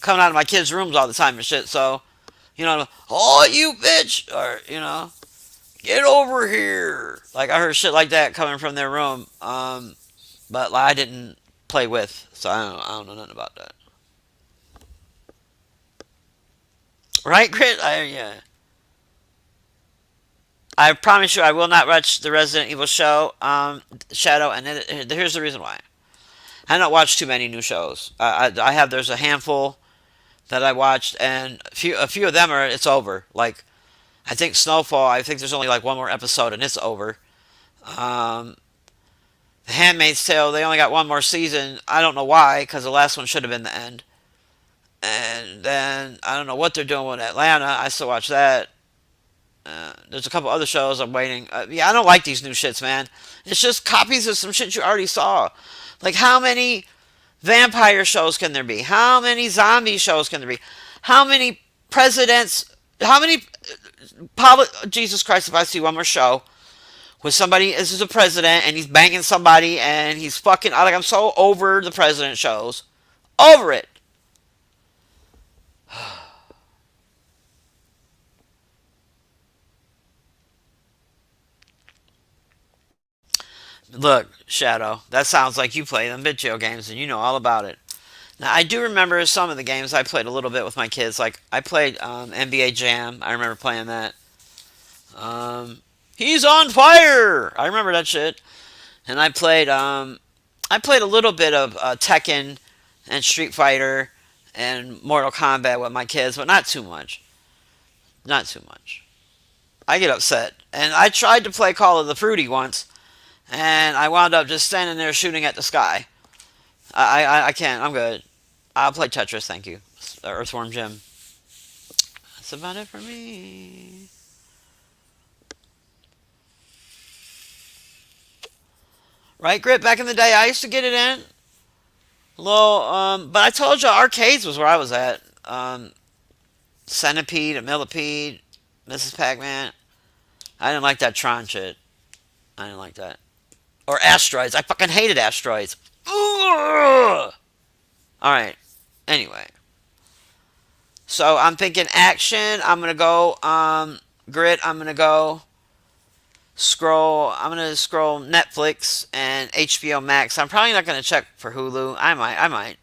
A: coming out of my kids' rooms all the time and shit. So, oh you bitch, or get over here. Like I heard shit like that coming from their room. But like, I didn't play with, so I don't know nothing about that. Right, Grit? Yeah. I promise you, I will not watch the Resident Evil show, Shadow, and here's the reason why. I don't watch too many new shows. I have there's a handful that I watched, and a few of them it's over. Like I think Snowfall. I think there's only like one more episode, and it's over. Um, the Handmaid's Tale. They only got one more season. I don't know why, because the last one should have been the end. And then I don't know what they're doing with Atlanta. I still watch that. There's a couple other shows I'm waiting. Yeah, I don't like these new shits, man. It's just copies of some shit you already saw. Like, how many vampire shows can there be? How many zombie shows can there be? How many presidents? How many? Jesus Christ! If I see one more show with somebody, this is a president and he's banging somebody and he's fucking. Like, I'm so over the president shows. Over it. Look, Shadow, that sounds like you play them video games and you know all about it. Now, I do remember some of the games I played a little bit with my kids. Like, I played NBA Jam. I remember playing that. He's on fire! I remember that shit. And I played a little bit of Tekken and Street Fighter and Mortal Kombat with my kids, but not too much. Not too much. I get upset. And I tried to play Call of the Fruity once, and I wound up just standing there shooting at the sky. I can't. I'm good. I'll play Tetris. Thank you. Earthworm Jim. That's about it for me. Right, Grit? Back in the day, I used to get it in. Low, but I told you arcades was where I was at. Centipede, a Millipede, Mrs. Pac-Man. I didn't like that Tron shit. I didn't like that. Or asteroids. I fucking hated asteroids. Ugh! All right. Anyway, so I'm thinking action. I'm gonna go Grit. I'm gonna go scroll. I'm gonna scroll Netflix and HBO Max. I'm probably not gonna check for Hulu. I might. I might.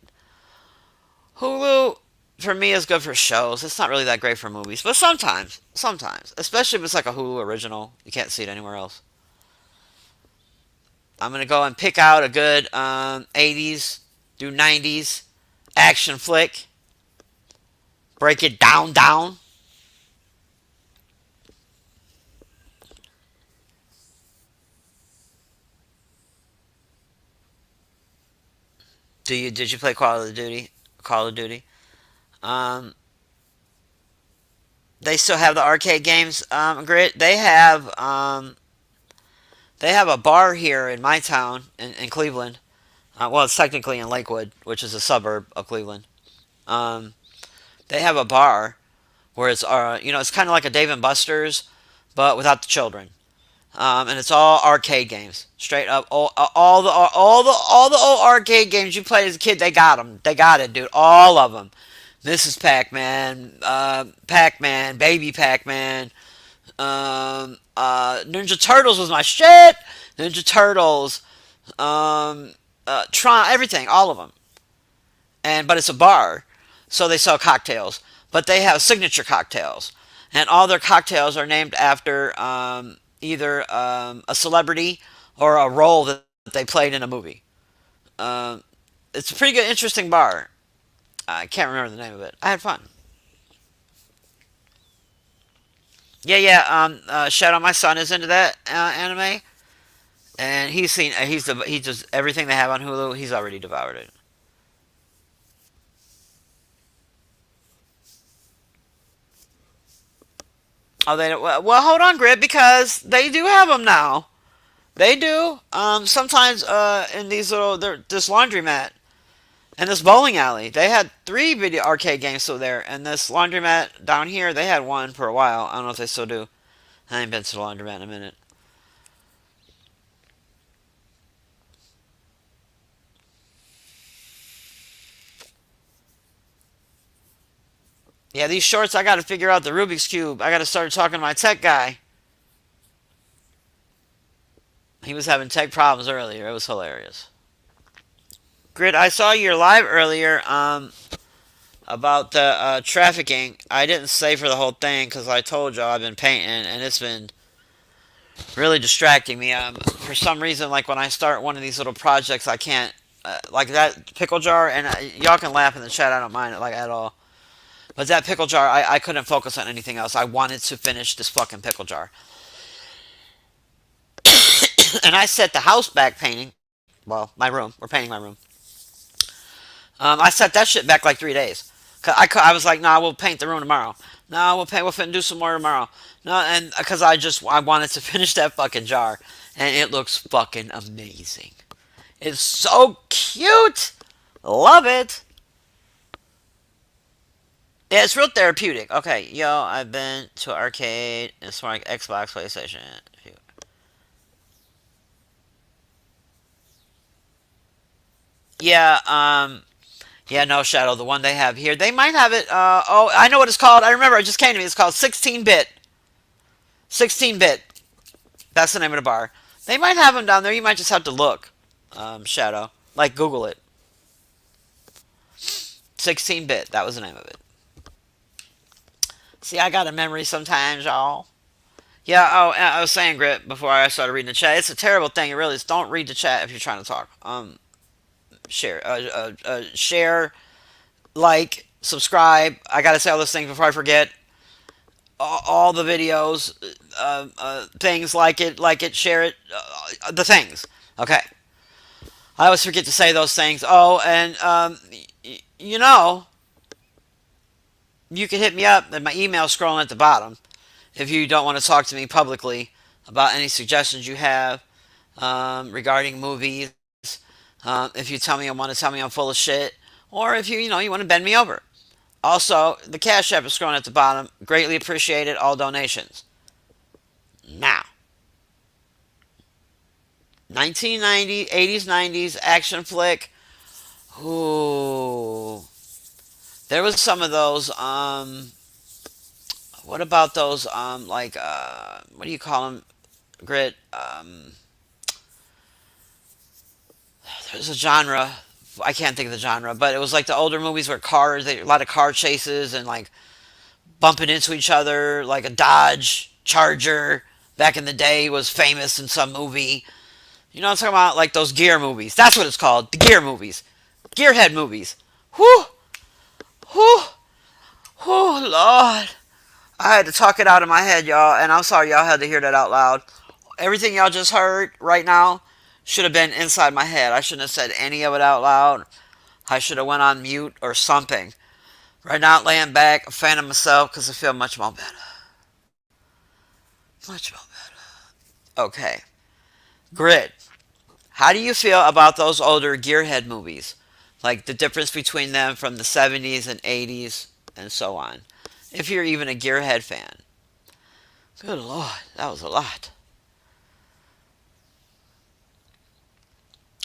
A: Hulu for me is good for shows. It's not really that great for movies, but sometimes, especially if it's like a Hulu original, you can't see it anywhere else. I'm gonna go and pick out a good 80s through 90s action flick. Break it down. Did you play Call of Duty? Call of Duty. Um, they still have the arcade games. Grit. They have a bar here in my town in Cleveland. Well, it's technically in Lakewood, which is a suburb of Cleveland. Um, they have a bar where it's kind of like a Dave and Buster's, but without the children. And it's all arcade games, straight up. All the old arcade games you played as a kid, they got them. They got it, dude. All of them. Mrs. Pac-Man, Pac-Man, Baby Pac-Man, Ninja Turtles was my shit. Ninja Turtles, Tron, everything, all of them. But it's a bar, so they sell cocktails. But they have signature cocktails, and all their cocktails are named after either a celebrity or a role that they played in a movie. Um, it's a pretty good, interesting bar. I can't remember the name of it. I had fun. Yeah, yeah. Shadow, my son is into that anime, and he just everything they have on Hulu. He's already devoured it. Oh, they don't, well, hold on, Grit, because they do have them now. They do. Sometimes in these this laundromat and this bowling alley, they had three video arcade games still there, and this laundromat down here, they had one for a while. I don't know if they still do. I ain't been to the laundromat in a minute. Yeah, these shorts, I got to figure out the Rubik's Cube. I got to start talking to my tech guy. He was having tech problems earlier. It was hilarious. Grit, I saw your live earlier about the trafficking. I didn't stay for the whole thing because I told y'all I've been painting and it's been really distracting me. For some reason, like when I start one of these little projects, I can't like that pickle jar. And y'all can laugh in the chat. I don't mind it like at all. But that pickle jar, I couldn't focus on anything else. I wanted to finish this fucking pickle jar. And I set the house back painting. Well, my room. We're painting my room. I set that shit back like 3 days. I was like, nah, we'll paint the room tomorrow. No, we'll do some more tomorrow. No, and because I wanted to finish that fucking jar, and it looks fucking amazing. It's so cute. Love it. Yeah, it's real therapeutic. Okay, yo, I've been to arcade. It's more like Xbox, PlayStation. Yeah, yeah, no, Shadow, the one they have here. They might have it. Oh, I know what it's called. I remember. It just came to me. It's called 16-bit. 16-bit. That's the name of the bar. They might have them down there. You might just have to look. Shadow. Like, Google it. 16-bit. That was the name of it. See, I got a memory sometimes, y'all. Yeah, oh, I was saying, Grit, before I started reading the chat, it's a terrible thing. It really is. Don't read the chat if you're trying to talk. Share, like, subscribe. I gotta say all those things before I forget. All the videos. things, like it, share it, the things. Okay, I always forget to say those things. Oh, and you know, you can hit me up, and my email scrolling at the bottom if you don't want to talk to me publicly about any suggestions you have regarding movies. If you tell me, want to tell me I'm full of shit, or if you want to bend me over. Also, the Cash App is scrolling at the bottom. Greatly appreciated all donations. Now, 1990, 80s, 90s action flick. Ooh, there was some of those. What about those? Like, what do you call them? Grit. There's a genre. I can't think of the genre, but it was like the older movies where cars, a lot of car chases and like bumping into each other, like a Dodge Charger back in the day was famous in some movie. You know what I'm talking about? Like those gear movies. That's what it's called. The gear movies. Gearhead movies. Whew. Whew. Whew, Lord. I had to talk it out in my head, y'all, and I'm sorry y'all had to hear that out loud. Everything y'all just heard right now should have been inside my head. I shouldn't have said any of it out loud. I should have went on mute or something. Right now, laying back, a fan of myself because I feel much more better. Much more better. Okay. Grid. How do you feel about those older Gearhead movies? Like the difference between them from the 70s and 80s and so on. If you're even a Gearhead fan. Good Lord, that was a lot.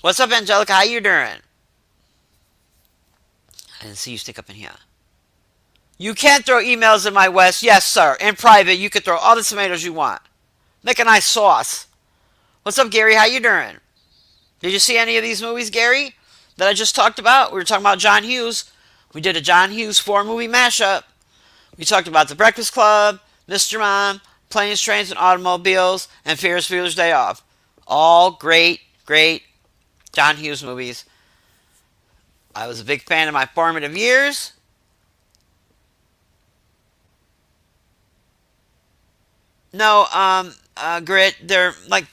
A: What's up, Angelica? How you doing? I didn't see you stick up in here. You can throw emails in my West. Yes, sir. In private, you can throw all the tomatoes you want. Make a nice sauce. What's up, Gary? How you doing? Did you see any of these movies, Gary, that I just talked about? We were talking about John Hughes. We did a John Hughes 4-movie mashup. We talked about The Breakfast Club, Mr. Mom, Planes, Trains, and Automobiles, and Ferris Bueller's Day Off. All great, great John Hughes movies. I was a big fan in my formative years. No, Grit, they're like,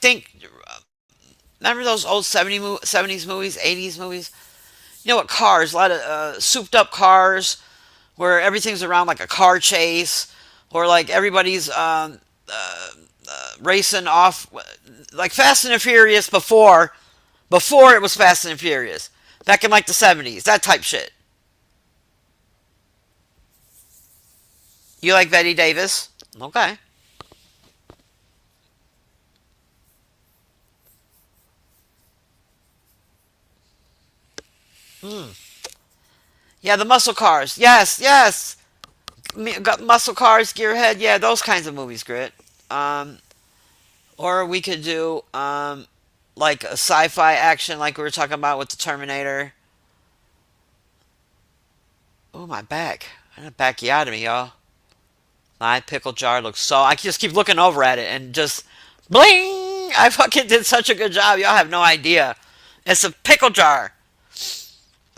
A: remember those old 70s movies, 80s movies? You know what, cars, a lot of souped up cars where everything's around like a car chase or like everybody's racing off like Fast and the Furious before it was Fast and Furious. Back in like the 70s, that type shit. You like Betty Davis? Okay. Hmm. Yeah, the muscle cars. Yes, yes. Got muscle cars, Gearhead. Yeah, those kinds of movies, Grit. Um, or we could do like a sci-fi action, like we were talking about with the Terminator. Oh, my back. I got bacchiotomy, y'all. My pickle jar looks so. I just keep looking over at it and just bling. I fucking did such a good job. Y'all have no idea. It's a pickle jar.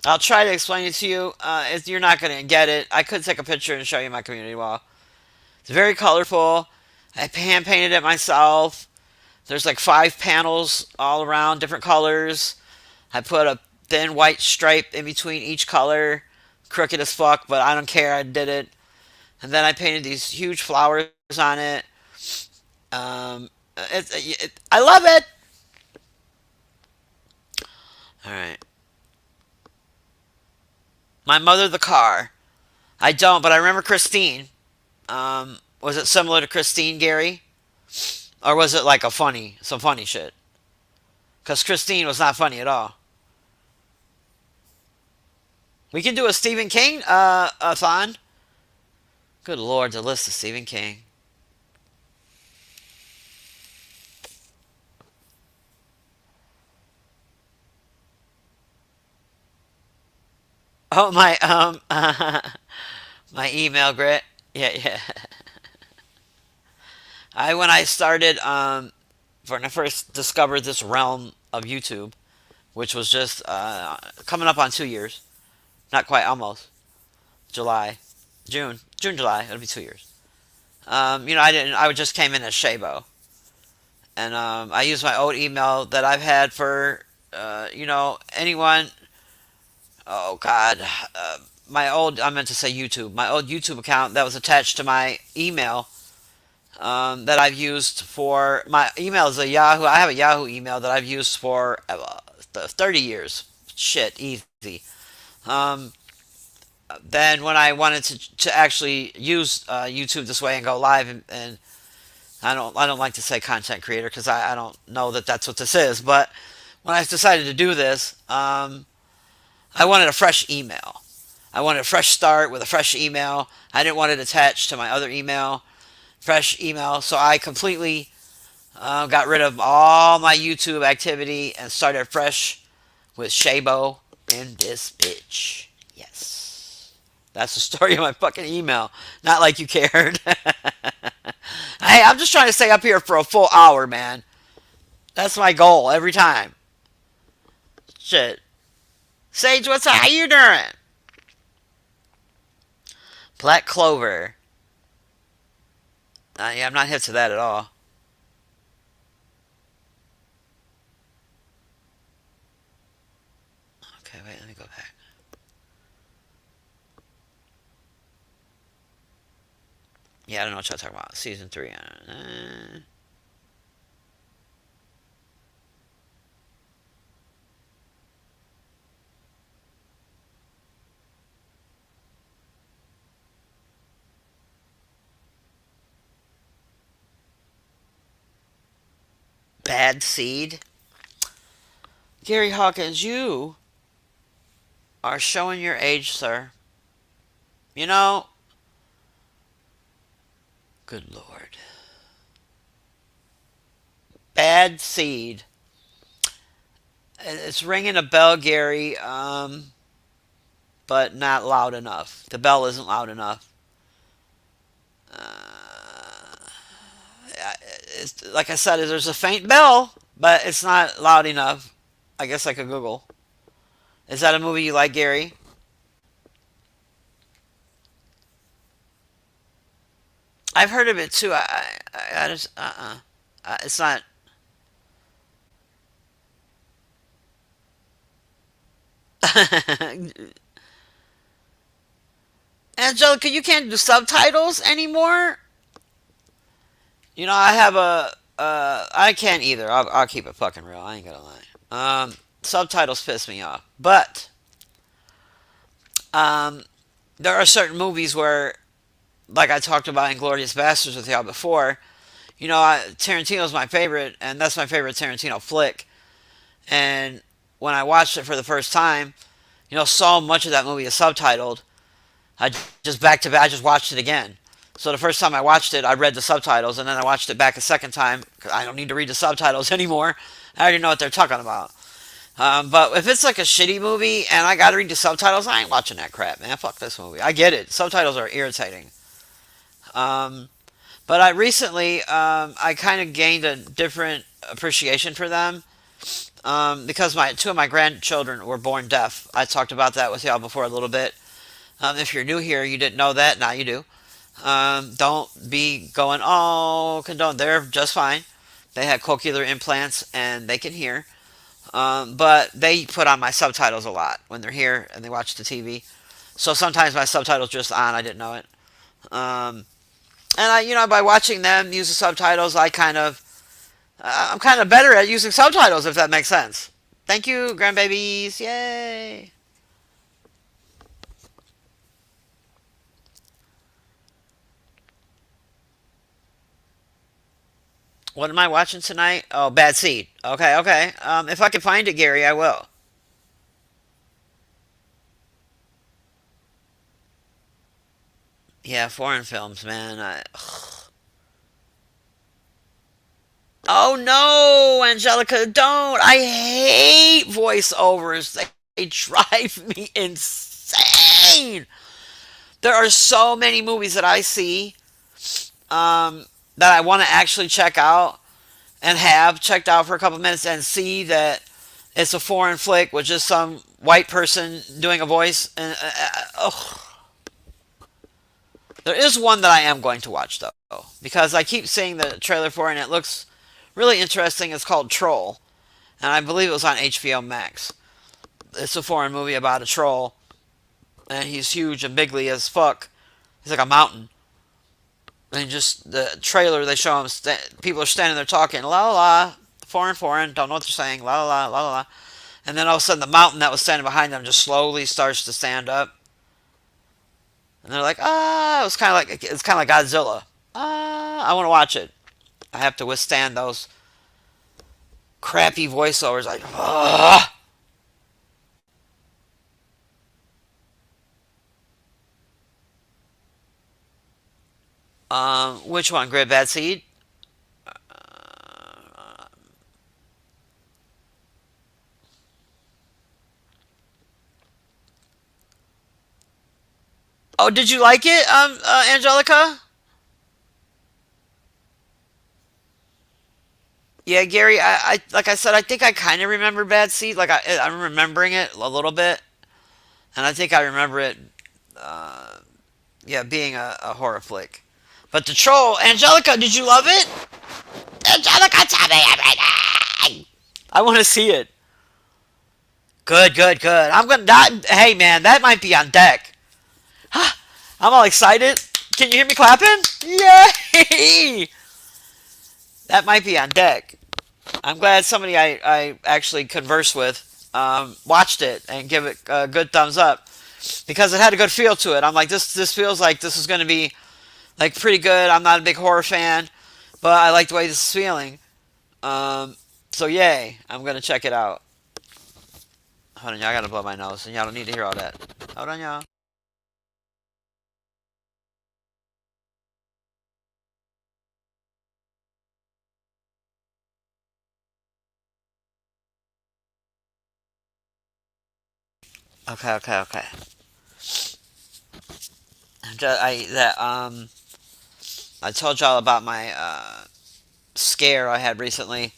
A: I'll try to explain it to you. If you're not gonna get it, I could take a picture and show you my community wall. It's very colorful. I hand painted it myself. There's like 5 panels all around, different colors. I put a thin white stripe in between each color. Crooked as fuck, but I don't care. I did it. And then I painted these huge flowers on it. I love it. All right. My mother, the car. I don't, but I remember Christine. Was it similar to Christine, Gary? Or was it like some funny shit? Because Christine was not funny at all. We can do a Stephen King thon. Good Lord, the list of Stephen King. Oh, my my email, Grit. Yeah, yeah. When I started when I first discovered this realm of YouTube, which was just coming up on 2 years, not quite, almost July, June, July. It'll be 2 years. I didn't. I just came in as Shabo, and I used my old email that I've had for, anyone. Oh God, my old. I meant to say YouTube. My old YouTube account that was attached to my email. That I've used for my email is a Yahoo. I have a Yahoo email that I've used for 30 years. Shit, easy. Um, then when I wanted to actually use YouTube this way and go live, and I don't like to say content creator because I don't know that that's what this is. But when I decided to do this, I wanted a fresh email. I wanted a fresh start with a fresh email. I didn't want it attached to my other email. Fresh email. So I completely got rid of all my YouTube activity and started fresh with Shabo in this bitch. Yes. That's the story of my fucking email. Not like you cared. Hey, I'm just trying to stay up here for a full hour, man. That's my goal every time. Shit. Sage, what's up? How you doing? Black Clover. Yeah, I'm not hip to that at all. Okay, wait, let me go back. Yeah, I don't know what y'all talking about. Season 3. Bad Seed. Gary Hawkins, you are showing your age, sir. You know, good lord. Bad Seed. It's ringing a bell, Gary, but not loud enough. The bell isn't loud enough. Uh, like I said, there's a faint bell, but it's not loud enough. I guess I could Google. Is that a movie you like, Gary? I've heard of it too. I just, it's not. Angelica, you can't do subtitles anymore? I have I can't either. I'll keep it fucking real. I ain't gonna lie. Subtitles piss me off. But, um, there are certain movies where, like I talked about Inglorious Bastards with y'all before, Tarantino's my favorite, and that's my favorite Tarantino flick. And when I watched it for the first time, so much of that movie is subtitled. I just back to back, I just watched it again. So the first time I watched it, I read the subtitles, and then I watched it back a second time because I don't need to read the subtitles anymore. I already know what they're talking about. But if it's like a shitty movie and I gotta read the subtitles, I ain't watching that crap, man. Fuck this movie. I get it. Subtitles are irritating. Um, but I recently, I kind of gained a different appreciation for them because my two of my grandchildren were born deaf. I talked about that with y'all before a little bit. If you're new here, you didn't know that. Now you do. Don't be going, oh, condone. They're just fine. They had cochlear implants and they can hear. But they put on my subtitles a lot when they're here and they watch the TV. So sometimes my subtitles just on. I didn't know it. Um, and by watching them use the subtitles, I'm kind of better at using subtitles, if that makes sense. Thank you, grandbabies. Yay. What am I watching tonight? Oh, Bad Seed. Okay, okay. If I can find it, Gary, I will. Yeah, foreign films, man. Oh no, Angelica, don't! I hate voiceovers. They drive me insane. There are so many movies that I see that I want to actually check out and have checked out for a couple minutes and see that it's a foreign flick with just some white person doing a voice. And There is one that I am going to watch though, because I keep seeing the trailer for it and it looks really interesting. It's called Troll, and I believe it was on HBO Max. It's a foreign movie about a troll, and he's huge and bigly as fuck. He's like a mountain. And just the trailer, they show him. People are standing there talking, la la la, foreign, don't know what they're saying, la la la, la la. And then all of a sudden, the mountain that was standing behind them just slowly starts to stand up. And they're like, ah, it's kind of like Godzilla. Ah, I want to watch it. I have to withstand those crappy voiceovers, like, ah. Which one? Great Bad Seed? Oh, did you like it, Angelica? Yeah, Gary. I like I said, I think I kind of remember Bad Seed. I'm remembering it a little bit, and I think I remember it. Uh, yeah, being a horror flick. But the troll, Angelica, did you love it? Angelica, tell me everything. I want to see it. Good, good, good. I'm gonna. That, hey, man, that might be on deck. I'm all excited. Can you hear me clapping? Yay! That might be on deck. I'm glad somebody I actually conversed with watched it and give it a good thumbs up because it had a good feel to it. I'm like, this feels like this is going to be like pretty good. I'm not a big horror fan, but I like the way this is feeling. Um, so yay, I'm going to check it out. Hold on, y'all. I got to blow my nose, and y'all don't need to hear all that. Hold on, y'all. Okay, okay, okay. I told y'all about my scare I had recently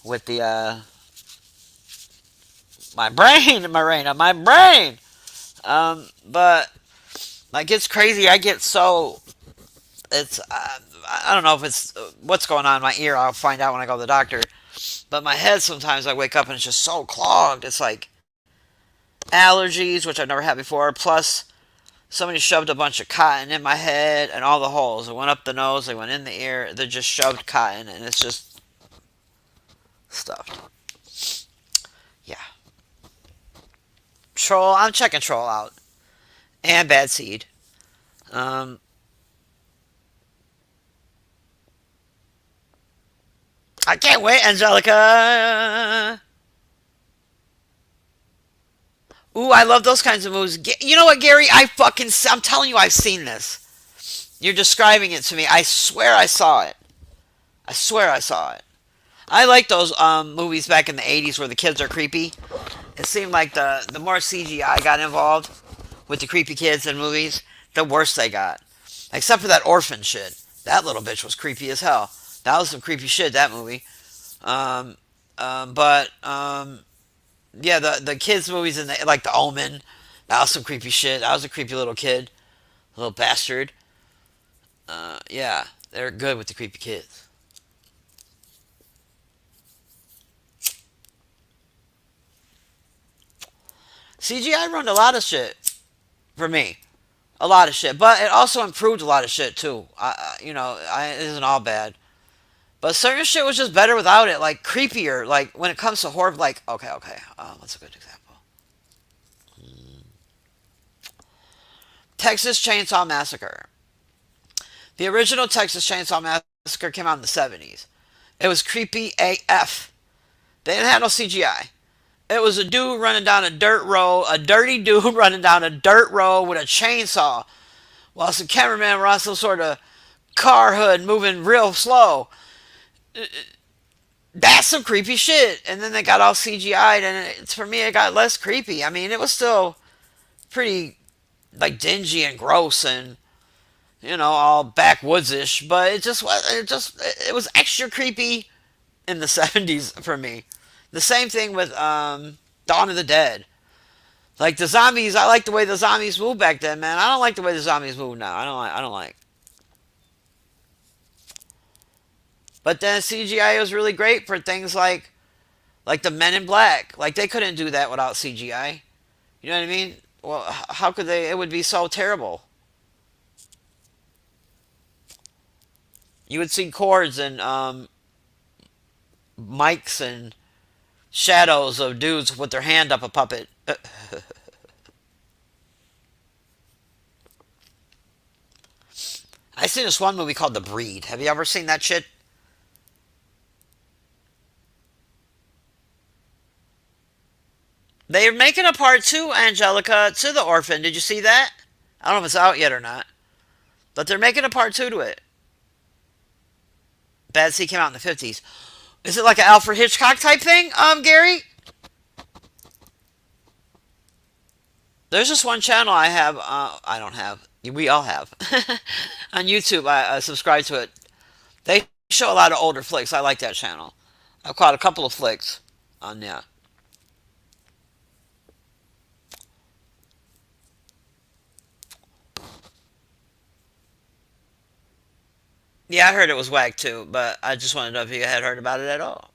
A: with the my brain, my brain. But like it's crazy. I get so it's I don't know if it's what's going on in my ear. I'll find out when I go to the doctor. But my head sometimes I wake up and it's just so clogged. It's like allergies, which I've never had before. Plus somebody shoved a bunch of cotton in my head and all the holes. It went up the nose. They went in the ear. They just shoved cotton and it's just stuffed. Yeah. Troll. I'm checking Troll out and Bad Seed. Um, I can't wait, Angelica. Ooh, I love those kinds of movies. You know what, Gary? I'm telling you, I've seen this. You're describing it to me. I swear I saw it. I swear I saw it. I like those movies back in the 80s where the kids are creepy. It seemed like the more CGI got involved with the creepy kids in movies, the worse they got. Except for that orphan shit. That little bitch was creepy as hell. That was some creepy shit, that movie. Um, but yeah, the kids movies in like The Omen, that was some creepy shit. That was a creepy little kid, little bastard. Yeah, they're good with the creepy kids. CGI ruined a lot of shit for me, a lot of shit, but it also improved a lot of shit too. It isn't all bad, but certain shit was just better without it, like creepier. Like when it comes to horror, like okay, what's a good example? Texas Chainsaw Massacre. The original Texas Chainsaw Massacre came out in the 70s. It was creepy AF. They didn't have no CGI. It was a dude running down a dirt road, a dirty dude running down a dirt road with a chainsaw, while some cameramen were on some sort of car hood moving real slow. That's some creepy shit. And then they got all CGI'd, and for me, it got less creepy. I mean, it was still pretty like dingy and gross and all backwoodsish, but it was extra creepy in the 70s for me. The same thing with Dawn of the Dead. Like the zombies, I like the way the zombies moved back then, man. I don't like the way the zombies move now. I don't like. I don't like. But then CGI was really great for things like the Men in Black. Like they couldn't do that without CGI. You know what I mean? Well, how could they? It would be so terrible. You would see cords and mics and shadows of dudes with their hand up a puppet. I seen this one movie called The Breed. Have you ever seen that shit? They're making a part two, Angelica, to The Orphan. Did you see that? I don't know if it's out yet or not, but they're making a part two to it. Bad Seed came out in the 50s. Is it like an Alfred Hitchcock type thing, Gary? There's just one channel I have. I don't have. We all have on YouTube. I subscribe to it. They show a lot of older flicks. I like that channel. I've caught a couple of flicks on there. Yeah, I heard it was whack too, but I just wanted to know if you had heard about it at all.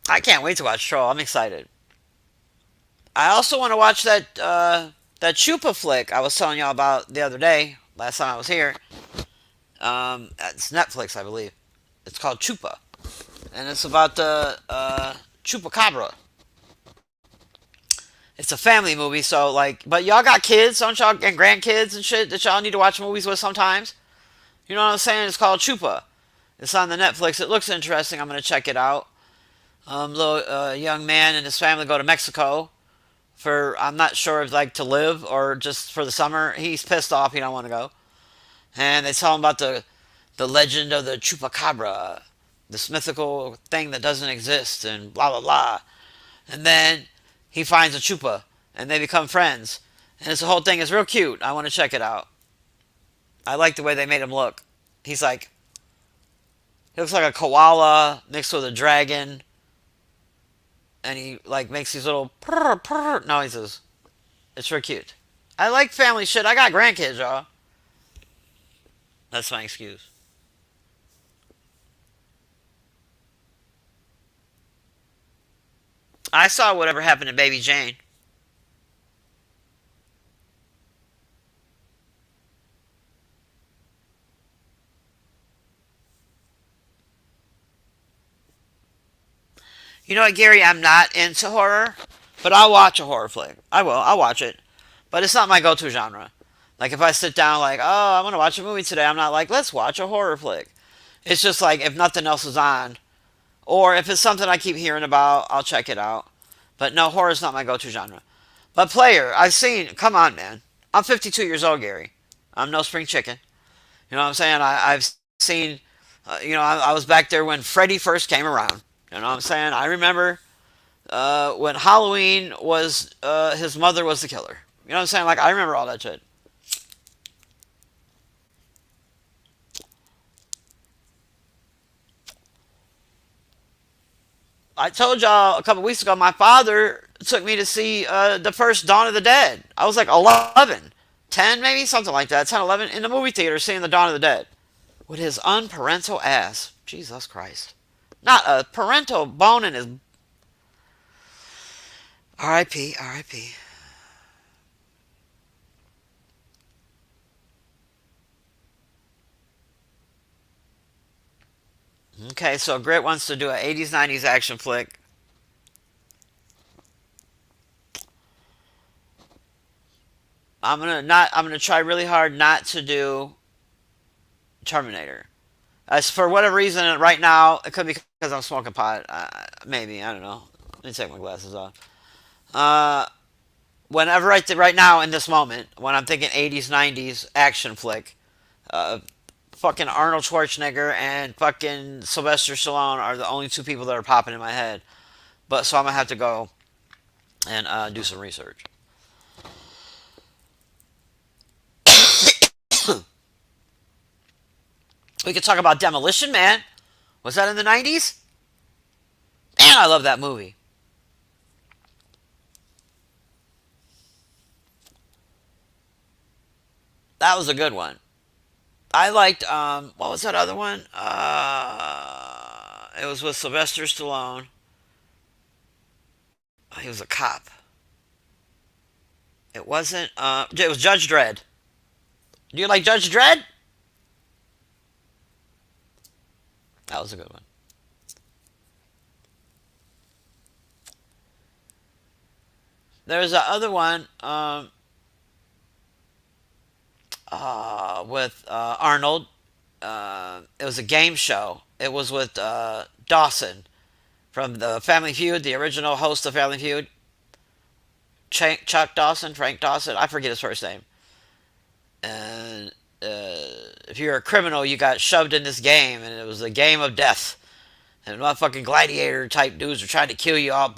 A: I can't wait to watch Troll. I'm excited. I also want to watch that Chupa flick I was telling y'all about the other day. Last time I was here. It's Netflix, I believe. It's called Chupa, and it's about the Chupacabra. It's a family movie, so like, but y'all got kids, don't y'all, and grandkids and shit that y'all need to watch movies with sometimes. You know what I'm saying? It's called Chupa. It's on the Netflix. It looks interesting. I'm gonna check it out. Little young man and his family go to Mexico for I'm not sure if like to live or just for the summer. He's pissed off. He don't want to go, and they tell him about the legend of the Chupacabra, this mythical thing that doesn't exist, and blah blah blah. And then he finds a chupa, and they become friends. And this whole thing is real cute. I want to check it out. I like the way they made him look. He's like he looks like a koala mixed with a dragon, and he like makes these little purr purr noises. It's real cute. I like family shit. I got grandkids, y'all. That's my excuse. I saw whatever happened to Baby Jane. You know what, Gary? I'm not into horror, but I'll watch a horror flick. I will. I'll watch it. But it's not my go-to genre. Like if I sit down, like, oh, I'm gonna watch a movie today. I'm not like, let's watch a horror flick. It's just like if nothing else is on, or if it's something I keep hearing about, I'll check it out. But no, horror is not my go-to genre. But Player, I've seen. Come on, man. I'm 52 years old, Gary. I'm no spring chicken. You know what I'm saying? I've seen. I was back there when Freddy first came around. You know what I'm saying? I remember when Halloween was his mother was the killer. You know what I'm saying? Like I remember all that shit. I told y'all a couple weeks ago. My father took me to see the first Dawn of the Dead. I was like 11, 10 maybe something like that. 10, 11 in the movie theater seeing the Dawn of the Dead with his unparental ass. Jesus Christ! Not a parental bone in his. R.I.P. R.I.P. Okay, so Grit wants to do an 80s 90s action flick. I'm gonna try really hard not to do Terminator. As for whatever reason, right now it could be because I'm smoking pot. Maybe I don't know. Let me take my glasses off. Uh, whenever right now in this moment, when I'm thinking 80s 90s action flick, uh, fucking Arnold Schwarzenegger and fucking Sylvester Stallone are the only two people that are popping in my head. But so I'm gonna have to go and do some research. We could talk about Demolition Man. Was that in the 90s? Man, I love that movie. That was a good one. I liked what was that other one? It was with Sylvester Stallone. He was a cop. It wasn't. It was Judge Dredd. Do you like Judge Dredd? That was a good one. There's the other one with Arnold. It was a game show. It was with Dawson from the Family Feud, the original host of Family Feud. Chuck Dawson, Frank Dawson. I forget his first name. And if you're a criminal, you got shoved in this game, and it was a game of death. And motherfucking gladiator type dudes were trying to kill you all,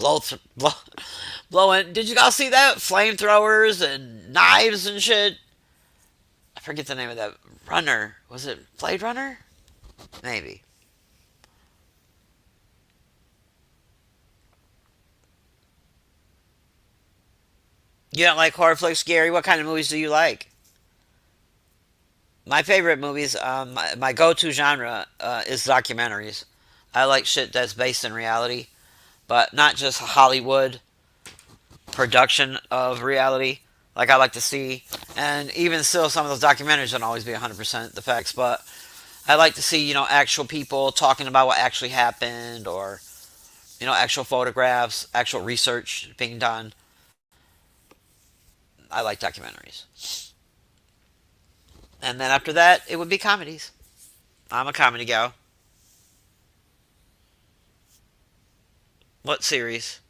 A: blowing. Did you guys see that? Flamethrowers and knives and shit. I forget the name of that runner. Was it Blade Runner? Maybe. You don't like horror flicks, Gary? What kind of movies do you like? My favorite movies, my go-to genre is documentaries. I like shit that's based in reality, but not just Hollywood production of reality. Like I like to see, and even still, some of those documentaries don't always be 100% the facts, but I like to see, actual people talking about what actually happened, or actual photographs, actual research being done. I like documentaries. And then after that, it would be comedies. I'm a comedy gal. What series?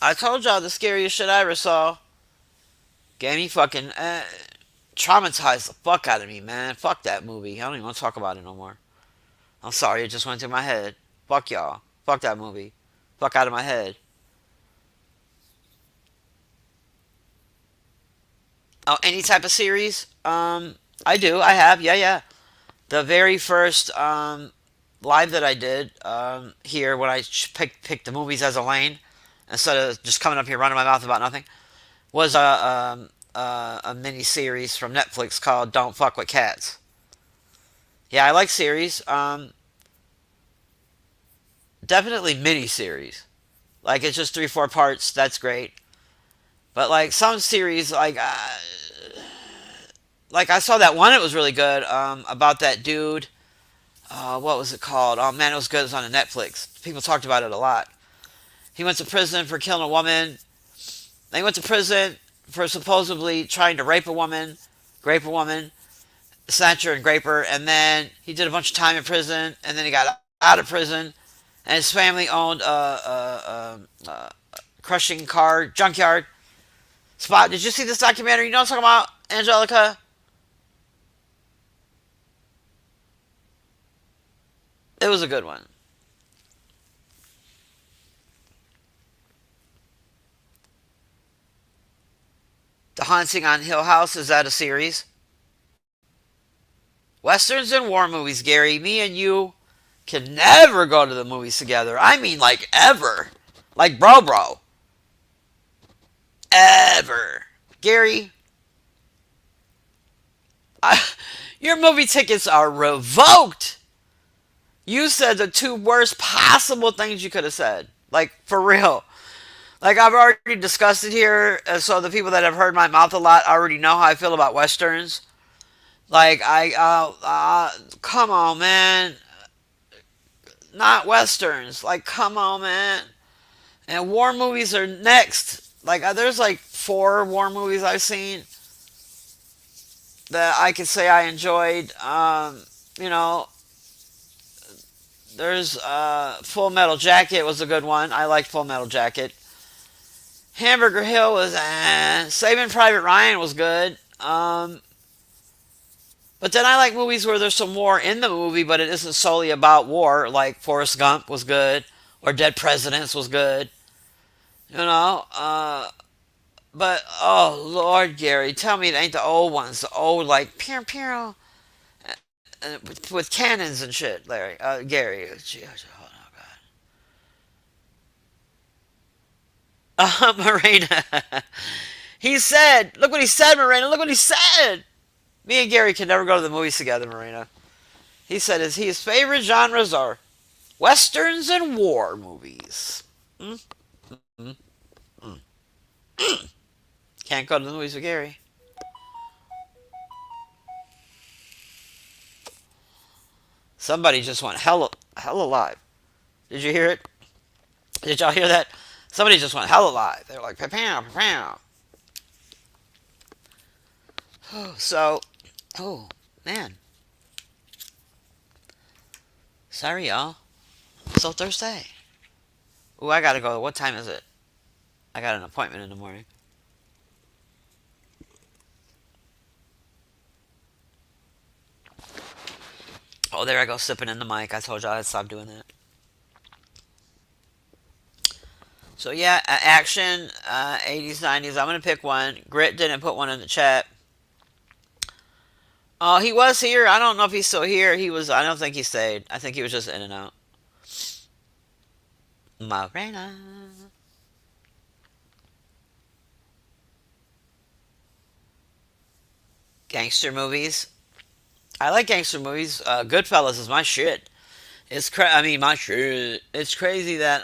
A: I told y'all the scariest shit I ever saw. Gave me fucking traumatized the fuck out of me, man. Fuck that movie. I don't even want to talk about it no more. I'm sorry, it just went through my head. Fuck y'all. Fuck that movie. Fuck out of my head. Oh, any type of series? I do. I have. Yeah, yeah. The very first live that I did here when I picked the movies as a lane instead of just coming up here running my mouth about nothing was a mini series from Netflix called "Don't Fuck with Cats." Yeah, I like series. Definitely mini series. Like it's just 3 4 parts. That's great. But like some series, like I saw that one. It was really good. About that dude. What was it called? Oh man, it was good. It was on Netflix. People talked about it a lot. He went to prison for killing a woman. Then he went to prison for supposedly trying to rape a woman, snatch her and grape her, and then he did a bunch of time in prison, and then he got out of prison, and his family owned a crushing car junkyard spot. Did you see this documentary? You know what I'm talking about, Angelica? It was a good one. The Haunting on Hill House, is that a series? Westerns and war movies, Gary. Me and you can never go to the movies together. I mean, like, ever. Like, bro. Ever. Gary, I, your movie tickets are revoked. You said the two worst possible things you could have said. Like, for real. Like, I've already discussed it here, so the people that have heard my mouth a lot already know how I feel about Westerns. Like, come on, man. Not Westerns. Like, come on, man. And war movies are next. Like, there's like 4 war movies I've seen that I could say I enjoyed. You know, there's Full Metal Jacket was a good one. I liked Full Metal Jacket. Hamburger Hill was Saving Private Ryan was good. But then I like movies where there's some war in the movie, but it isn't solely about war. Like Forrest Gump was good, or Dead Presidents was good. You know, but oh Lord, Gary, tell me it ain't the old ones. The old like Pew Pew. with cannons and shit, Larry. Gary. Oh, Morena. He said, look what he said, Morena. Look what he said. Me and Gary can never go to the movies together, Morena. He said his favorite genres are westerns and war movies. Mm, mm, mm. Can't go to the movies with Gary. Somebody just went hell alive. Did you hear it? Did y'all hear that? Somebody just went hell alive. They were like, pow, pow, pow. So, oh, man. Sorry, y'all. So Thursday. Ooh, I gotta go. What time is it? I got an appointment in the morning. Oh, there I go, sipping in the mic. I told y'all I'd stop doing that. So yeah, action, 80s, 90s. I'm gonna pick one. Grit didn't put one in the chat. Oh, he was here. I don't know if he's still here. He was. I don't think he stayed. I think he was just in and out. Marina. Gangster movies. I like gangster movies. Goodfellas is my shit. I mean, my shit. It's crazy that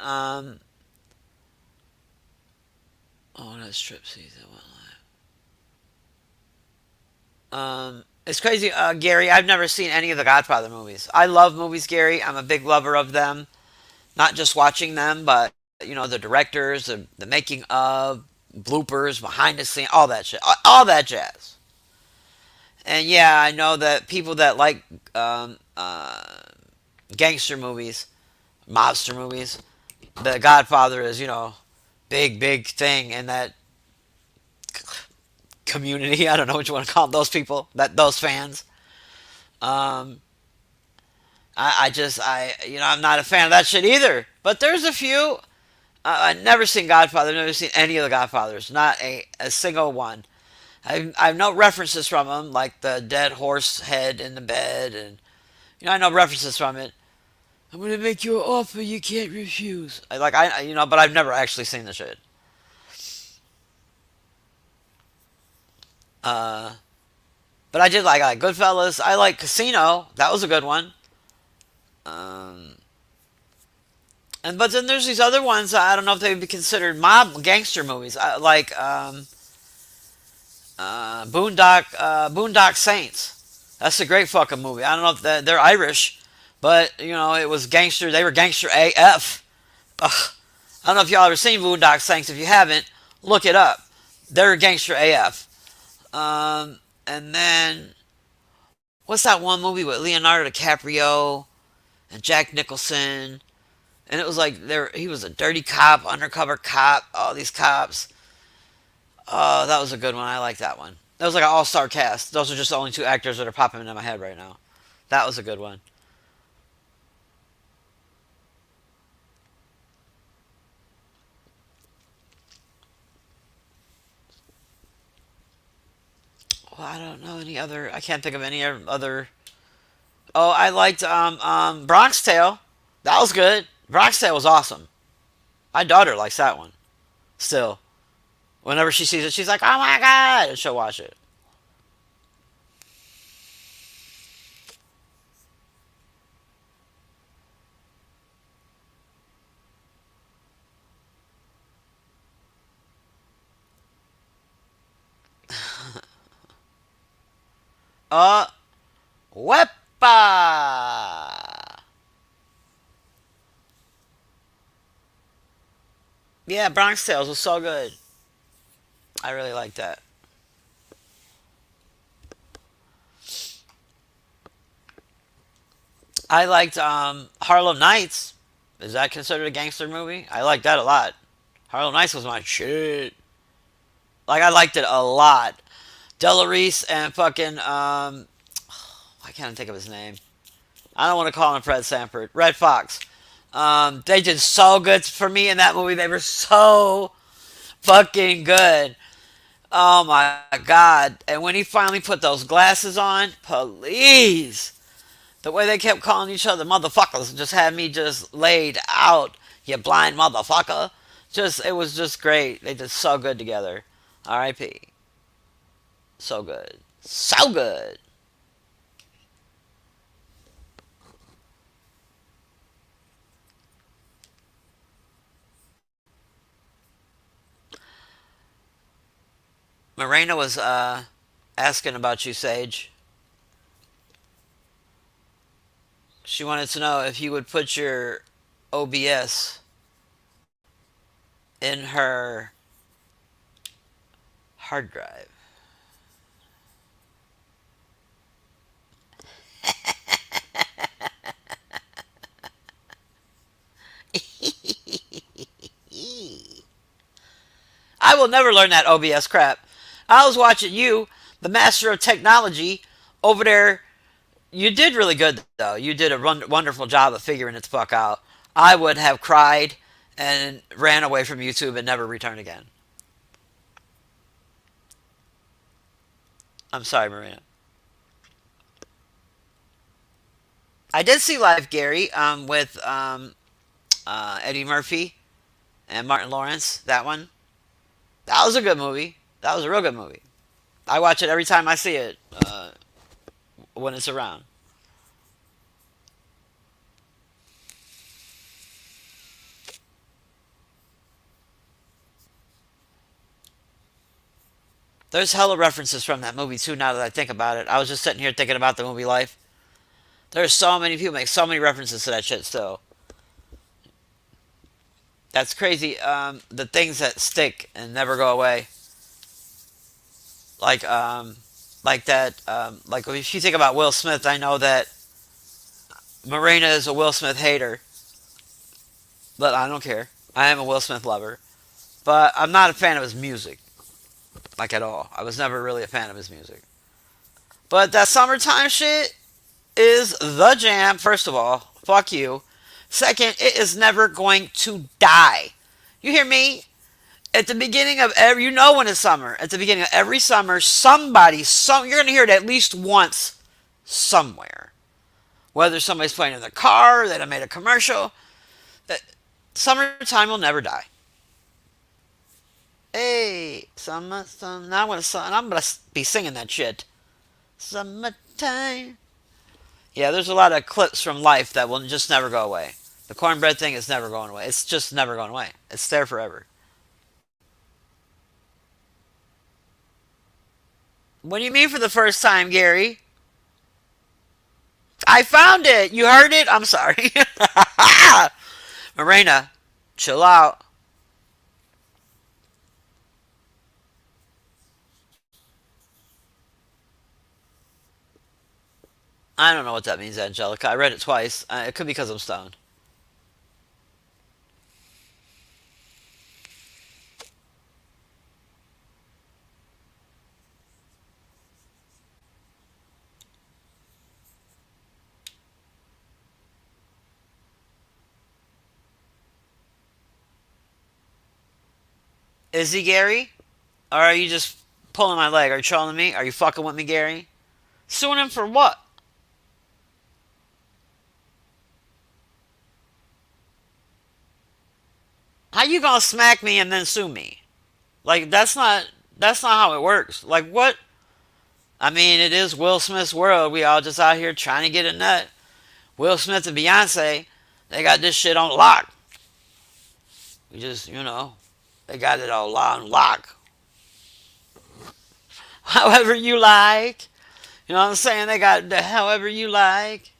A: Oh, no, strip season. It's crazy, Gary. I've never seen any of the Godfather movies. I love movies, Gary. I'm a big lover of them. Not just watching them, but the directors, the making of, bloopers, behind the scene, all that shit, all that jazz. And yeah, I know that people that like gangster movies, mobster movies, The Godfather is big thing in that community. I don't know what you want to call them, those people, those fans. Um, I'm not a fan of that shit either. But there's a few. I've never seen Godfather. I've never seen any of the Godfathers. Not a single one. I've no references from them, like the dead horse head in the bed, and I know references from it. I'm gonna make you an offer you can't refuse. But I've never actually seen the shit. Uh, but I did like Goodfellas. I like Casino. That was a good one. Um, but then there's these other ones. I don't know if they would be considered mob gangster movies. Boondock Saints. That's a great fucking movie. I don't know if they're Irish, but it was gangster. They were gangster AF. Ugh. I don't know if y'all ever seen Boondock Saints. If you haven't, look it up. They're gangster AF. And then what's that one movie with Leonardo DiCaprio and Jack Nicholson? And it was like he was a dirty cop, undercover cop, all these cops. Oh, that was a good one. I like that one. That was like an all-star cast. Those are just the only two actors that are popping into my head right now. That was a good one. Well, I don't know any other. I can't think of any other. Oh, I liked Bronx Tale. That was good. Bronx Tale was awesome. My daughter likes that one. Still, whenever she sees it, she's like, "Oh my god!" and she'll watch it. Uh, Wepa. Yeah, Bronx Tales was so good. I really like that. I liked Harlem Nights. Is that considered a gangster movie? I like that a lot. Harlem Nights was my shit. Like I liked it a lot. Della Reese and fucking I can't think of his name. I don't want to call him Fred Sanford. Red Fox. They did so good for me in that movie. They were so fucking good. Oh my god. And when he finally put those glasses on, please. The way they kept calling each other motherfuckers just had me just laid out. You blind motherfucker. Just it was just great. They did so good together. R.I.P. So good. So good. Morena was asking about you, Sage. She wanted to know if you would put your OBS in her hard drive. I will never learn that OBS crap. I was watching you, the master of technology, over there. You did really good, though. You did a wonderful job of figuring it the fuck out. I would have cried and ran away from YouTube and never returned again. I'm sorry, Marina. I did see Live Gary with Eddie Murphy and Martin Lawrence. That one. That was a good movie. That was a real good movie. I watch it every time I see it when it's around. There's hella references from that movie too. Now that I think about it, I was just sitting here thinking about the movie Life. There's so many people make so many references to that shit still. That's crazy. The things that stick and never go away, like like that. Like if you think about Will Smith, I know that Morena is a Will Smith hater, but I don't care. I am a Will Smith lover, but I'm not a fan of his music, like at all. I was never really a fan of his music. But that summertime shit is the jam. First of all, fuck you. Second, it is never going to die. You hear me? At the beginning of every, you know when it's summer. At the beginning of every summer, you're gonna hear it at least once somewhere. Whether somebody's playing in the car, that I made a commercial. uh, Summertime will never die. Hey, summer. Now I'm gonna be singing that shit. Summertime. Yeah, there's a lot of clips from life that will just never go away. The cornbread thing is never going away. It's just never going away. It's there forever. What do you mean for the first time, Gary? I found it. You heard it? I'm sorry. Morena, chill out. I don't know what that means, Angelica. I read it twice. It could be because I'm stoned. Is he Gary? Or are you just pulling my leg? Are you trolling me? Are you fucking with me, Gary? Suing him for what? How you gonna smack me and then sue me? Like that's not how it works. Like what? I mean, it is Will Smith's world. We all just out here trying to get a nut. Will Smith and Beyonce, they got this shit on lock. We just, they got it all on lock. However you like. You know what I'm saying? They got the however you like.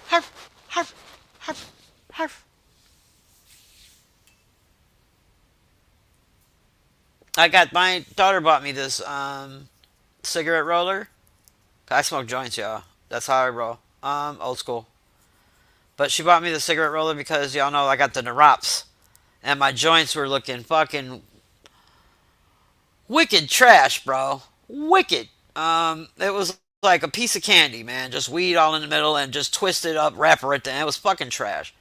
A: Harf, harf, harf, harf. I got my daughter bought me this cigarette roller. I smoke joints, y'all. That's how I roll. Old school. But she bought me the cigarette roller because y'all know I got the neurops. And my joints were looking fucking wicked trash, bro. Wicked. It was like a piece of candy, man. Just weed all in the middle and just twisted up wrapper at the end. It was fucking trash.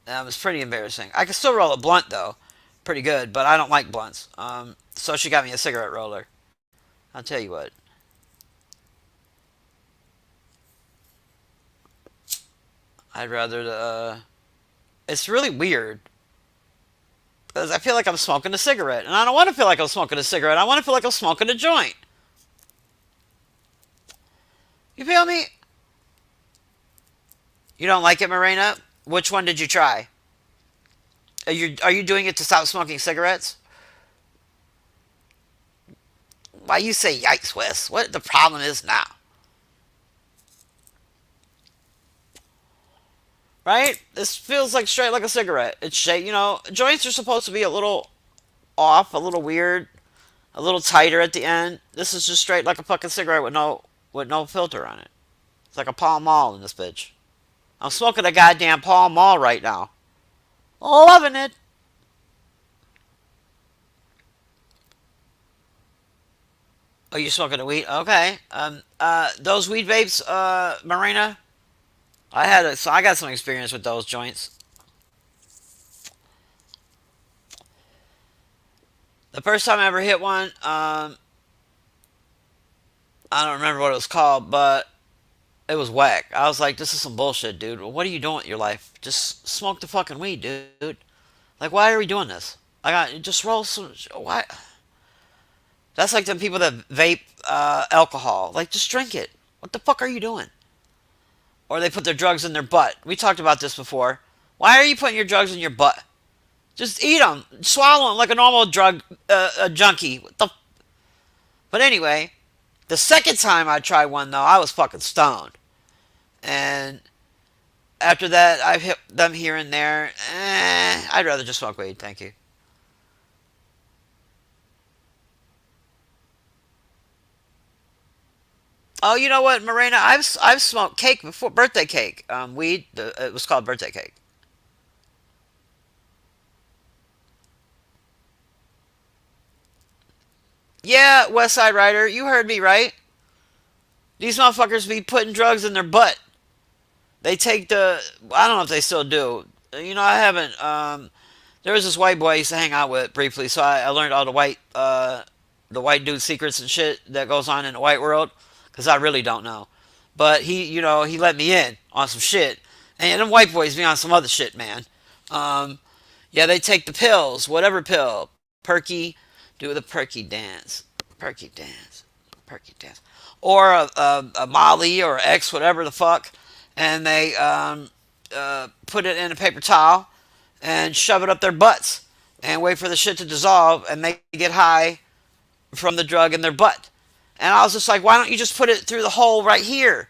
A: It was pretty embarrassing. I can still roll a blunt though, pretty good, but I don't like blunts. So she got me a cigarette roller. I'll tell you what. I'd rather it's really weird because I feel like I'm smoking a cigarette, and I don't want to feel like I'm smoking a cigarette. I want to feel like I'm smoking a joint. You feel me? You don't like it, Marina? Which one did you try? Are you doing it to stop smoking cigarettes? Why you say yikes, Wes? What the problem is now? Right? This feels like straight like a cigarette. It's straight, joints are supposed to be a little off, a little weird, a little tighter at the end. This is just straight like a fucking cigarette with no filter on it. It's like a Pall Mall in this bitch. I'm smoking a goddamn Pall Mall right now. Loving it. Oh, you smoking a weed? Okay. Those weed vapes, Marina. So I got some experience with those joints. The first time I ever hit one, I don't remember what it was called, but it was whack. I was like, this is some bullshit, dude. What are you doing with your life? Just smoke the fucking weed, dude. Like, why are we doing this? I got just roll some. Why? That's like the people that vape alcohol. Like, just drink it. What the fuck are you doing? Or they put their drugs in their butt. We talked about this before. Why are you putting your drugs in your butt? Just eat them, swallow them like a normal drug a junkie. But anyway, the second time I tried one though, I was fucking stoned, and after that, I've hit them here and there. I'd rather just smoke weed, thank you. Oh, you know what, Morena? I've smoked cake before, birthday cake, weed. It was called birthday cake. Yeah, West Side Rider, you heard me right. These motherfuckers be putting drugs in their butt. They take the. I don't know if they still do. I haven't. There was this white boy I used to hang out with briefly, so I learned all the white dude secrets and shit that goes on in the white world, because I really don't know. But he let me in on some shit, and them white boys be on some other shit, man. Um, yeah, they take the pills, whatever pill, perky, do the perky dance, perky dance, or a Molly or X, whatever the fuck, and they put it in a paper towel and shove it up their butts and wait for the shit to dissolve, and they get high from the drug in their butt. And I was just like, why don't you just put it through the hole right here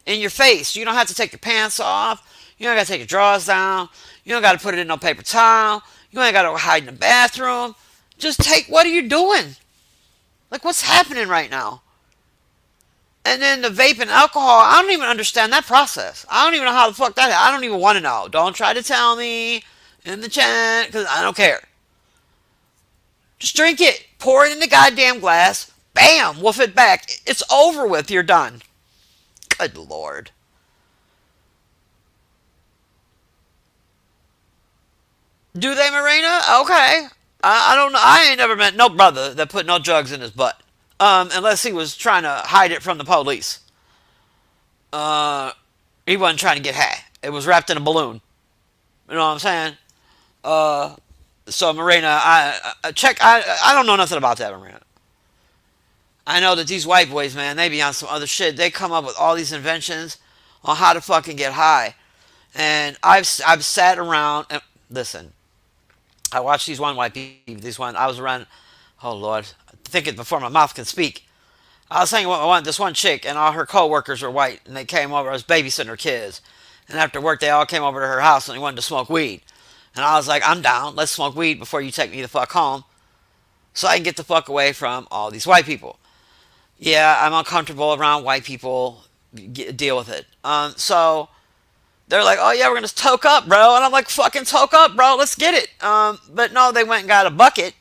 A: in your face? You don't have to take your pants off. You don't got to take your drawers down. You don't got to put it in no paper towel. You ain't got to hide in the bathroom. Just take, what are you doing? Like, what's happening right now? And then the vape and alcohol, I don't even understand that process. I don't even know how the fuck that is. I don't even want to know. Don't try to tell me in the chat, because I don't care. Just drink it. Pour it in the goddamn glass. Bam! Woof it back. It's over with. You're done. Good lord. Do they, Marina? Okay. I don't know. I ain't never met no brother that put no drugs in his butt. Unless he was trying to hide it from the police. Uh, he wasn't trying to get high. It was wrapped in a balloon. You know what I'm saying? Uh, so Marina, I check. I don't know nothing about that, Marina. I know that these white boys, man, they be on some other shit. They come up with all these inventions on how to fucking get high. And I've sat around and listen. I watched these one white people. These one I was around. Oh Lord, thinking before my mouth can speak. I was hanging with this one chick, and all her coworkers were white, and they came over. I was babysitting her kids, and after work, they all came over to her house, and they wanted to smoke weed. And I was like, I'm down. Let's smoke weed before you take me the fuck home, so I can get the fuck away from all these white people. Yeah, I'm uncomfortable around white people. Deal with it. So they're like, oh yeah, we're gonna toke up, bro, and I'm like, fucking toke up, bro. Let's get it. But no, they went and got a bucket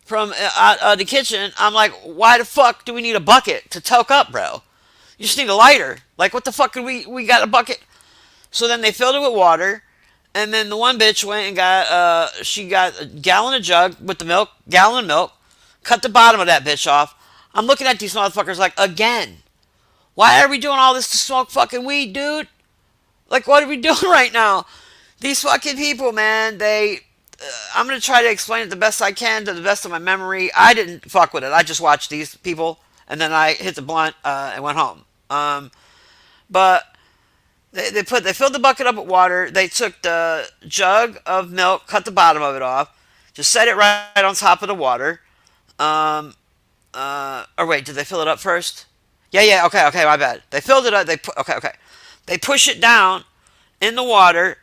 A: from the kitchen. I'm like, why the fuck do we need a bucket to toke up, bro? You just need a lighter. Like, what the fuck could we got a bucket? So then they filled it with water, and then the one bitch went and she got a gallon of jug with the milk, gallon of milk, cut the bottom of that bitch off. I'm looking at these motherfuckers like, again, why are we doing all this to smoke fucking weed, dude? Like, what are we doing right now? These fucking people, man, they. I'm gonna try to explain it the best I can to the best of my memory. I didn't fuck with it. I just watched these people, and then I hit the blunt and went home. But they filled the bucket up with water. They took the jug of milk, cut the bottom of it off, just set it right on top of the water. Um, or wait, did they fill it up first? Yeah, yeah. Okay, okay. My bad. They filled it up. Okay, okay. They push it down in the water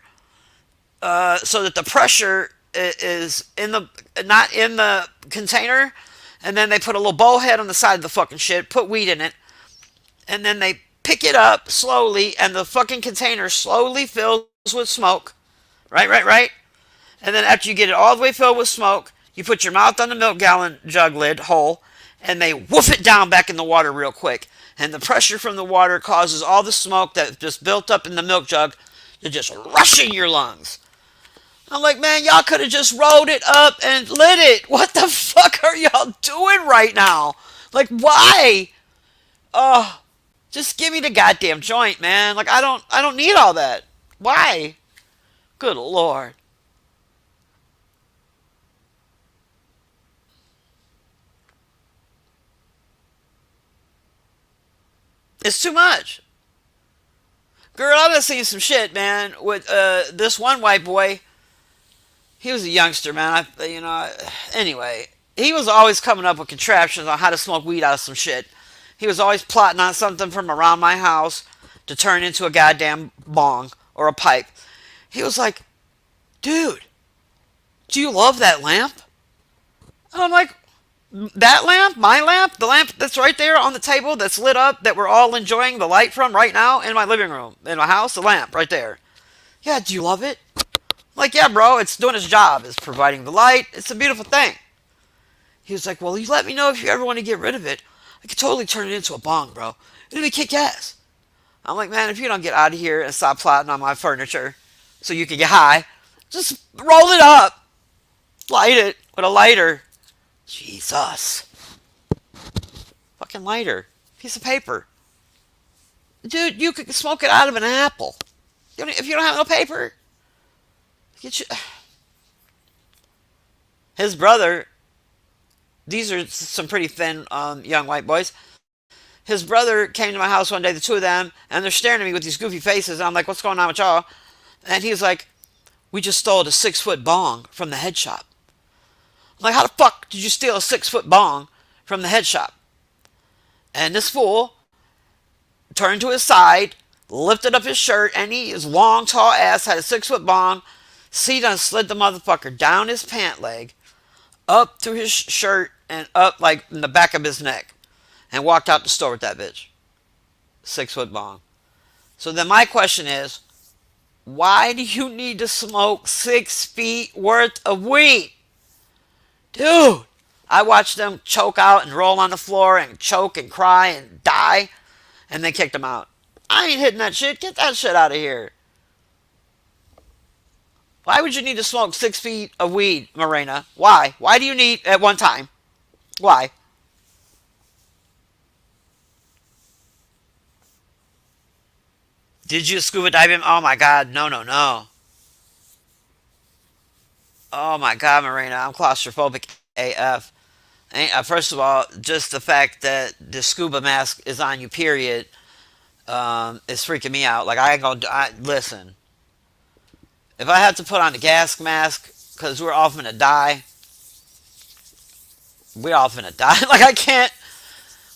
A: so that the pressure is in the not in the container, and then they put a little bow head on the side of the fucking shit, put weed in it, and then they pick it up slowly, and the fucking container slowly fills with smoke. Right, right, right. And then after you get it all the way filled with smoke, you put your mouth on the milk gallon jug lid hole, and they woof it down back in the water real quick. And the pressure from the water causes all the smoke that just built up in the milk jug to just rush in your lungs. I'm like, man, y'all could have just rolled it up and lit it. What the fuck are y'all doing right now? Like, why? Oh, just give me the goddamn joint, man. Like, I don't need all that. Why? Good lord. It's too much. Girl, I've been seeing some shit, man, with this one white boy. He was a youngster, man. Anyway, he was always coming up with contraptions on how to smoke weed out of some shit. He was always plotting on something from around my house to turn into a goddamn bong or a pipe. He was like, dude, do you love that lamp? And I'm like, that lamp? My lamp? The lamp that's right there on the table that's lit up that we're all enjoying the light from right now in my living room, in my house? The lamp right there. Yeah, do you love it? Like, yeah, bro, it's doing its job. It's providing the light. It's a beautiful thing. He was like, well, you let me know if you ever want to get rid of it. I could totally turn it into a bong, bro. It'd be kick ass. I'm like, man, if you don't get out of here and stop plotting on my furniture so you can get high, just roll it up. Light it with a lighter. Jesus. Fucking lighter. Piece of paper. Dude, you could smoke it out of an apple. If you don't have no paper, get you. His brother, these are some pretty thin young white boys. His brother came to my house one day, the two of them, and they're staring at me with these goofy faces. And I'm like, what's going on with y'all? And he's like, we just stole a 6-foot bong from the head shop. I'm like, how the fuck did you steal a 6-foot bong from the head shop? And this fool turned to his side, lifted up his shirt, and his long, tall ass had a 6-foot bong. He done slid the motherfucker down his pant leg, up through his shirt, and up like in the back of his neck, and walked out the store with that bitch. 6-foot bong. So then my question is, why do you need to smoke 6 feet worth of weed? Dude, I watched them choke out and roll on the floor and choke and cry and die, and then kicked them out. I ain't hitting that shit. Get that shit out of here. Why would you need to smoke 6 feet of weed, Morena? Why? Why do you need at one time? Why? Did you scuba dive him? Oh my god, no, no, no. Oh my god, Morena, I'm claustrophobic AF. First of all, just the fact that the scuba mask is on you, period, is freaking me out. Like, I ain't gonna. Listen, if I have to put on a gas mask because we're all finna die, we're all finna die. Like, I can't.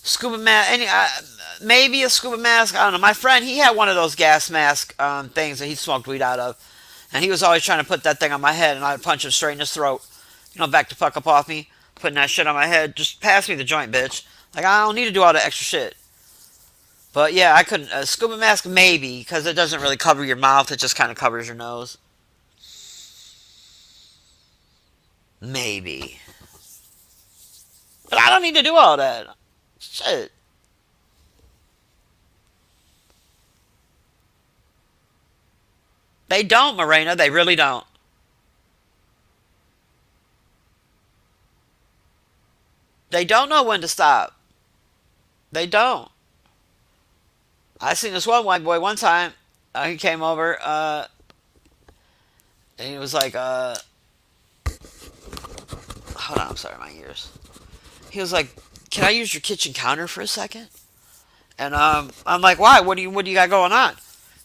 A: Scuba mask. Maybe a scuba mask. I don't know. My friend, he had one of those gas mask things that he smoked weed out of. And he was always trying to put that thing on my head, and I would punch him straight in his throat. Back the fuck up off me, putting that shit on my head. Just pass me the joint, bitch. Like, I don't need to do all the extra shit. But yeah, I couldn't. A scuba mask, maybe, because it doesn't really cover your mouth. It just kind of covers your nose. Maybe. But I don't need to do all that. Shit. They don't, Morena. They really don't. They don't know when to stop. They don't. I seen this one white boy one time. he came over, and he was like, hold on, I'm sorry, my ears. He was like, "Can I use your kitchen counter for a second?" And I'm like, "Why? What do you got going on?"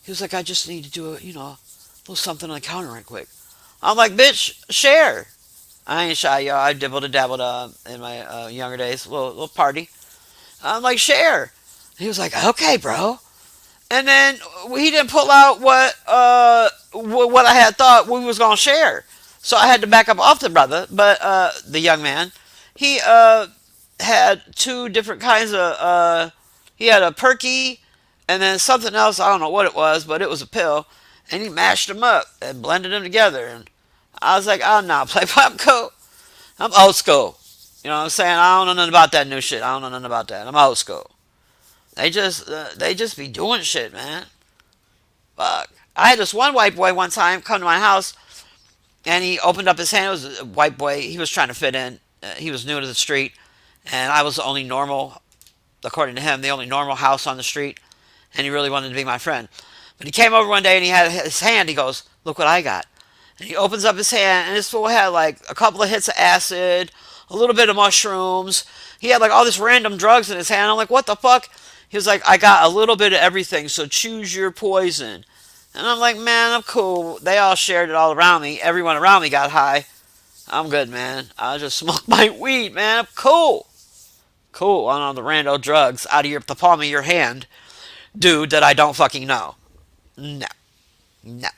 A: He was like, "I just need to do a little something on the counter right quick." I'm like, "Bitch, share." I ain't shy, y'all. I dibbled and dabbled in my younger days, little party. I'm like, "Share." He was like, "Okay, bro." And then he didn't pull out what I had thought we was gonna share. So I had to back up off the brother, but the young man, he had two different kinds of he had a perky and then something else. I don't know what it was, but it was a pill, and he mashed them up and blended them together. And I was like, "Oh no, play pop coat. I'm old school." You know what I'm saying? I don't know nothing about that new shit. I don't know nothing about that. I'm old school. They just be doing shit, man. Fuck. I had this one white boy one time come to my house, and he opened up his hand. It was a white boy. He was trying to fit in. He was new to the street, and I was the only normal, according to him, the only normal house on the street, and he really wanted to be my friend. But he came over one day and he had his hand. He goes, "Look what I got." And he opens up his hand, and this fool had like a couple of hits of acid, a little bit of mushrooms. He had like all this random drugs in his hand. I'm like, "What the fuck?" He was like, "I got a little bit of everything, so choose your poison." And I'm like, "Man, I'm cool." They all shared it all around me. Everyone around me got high. I'm good, man. I just smoke my weed, man. I'm cool. Cool on all the rando drugs out of the palm of your hand, dude, that I don't fucking know. No. No.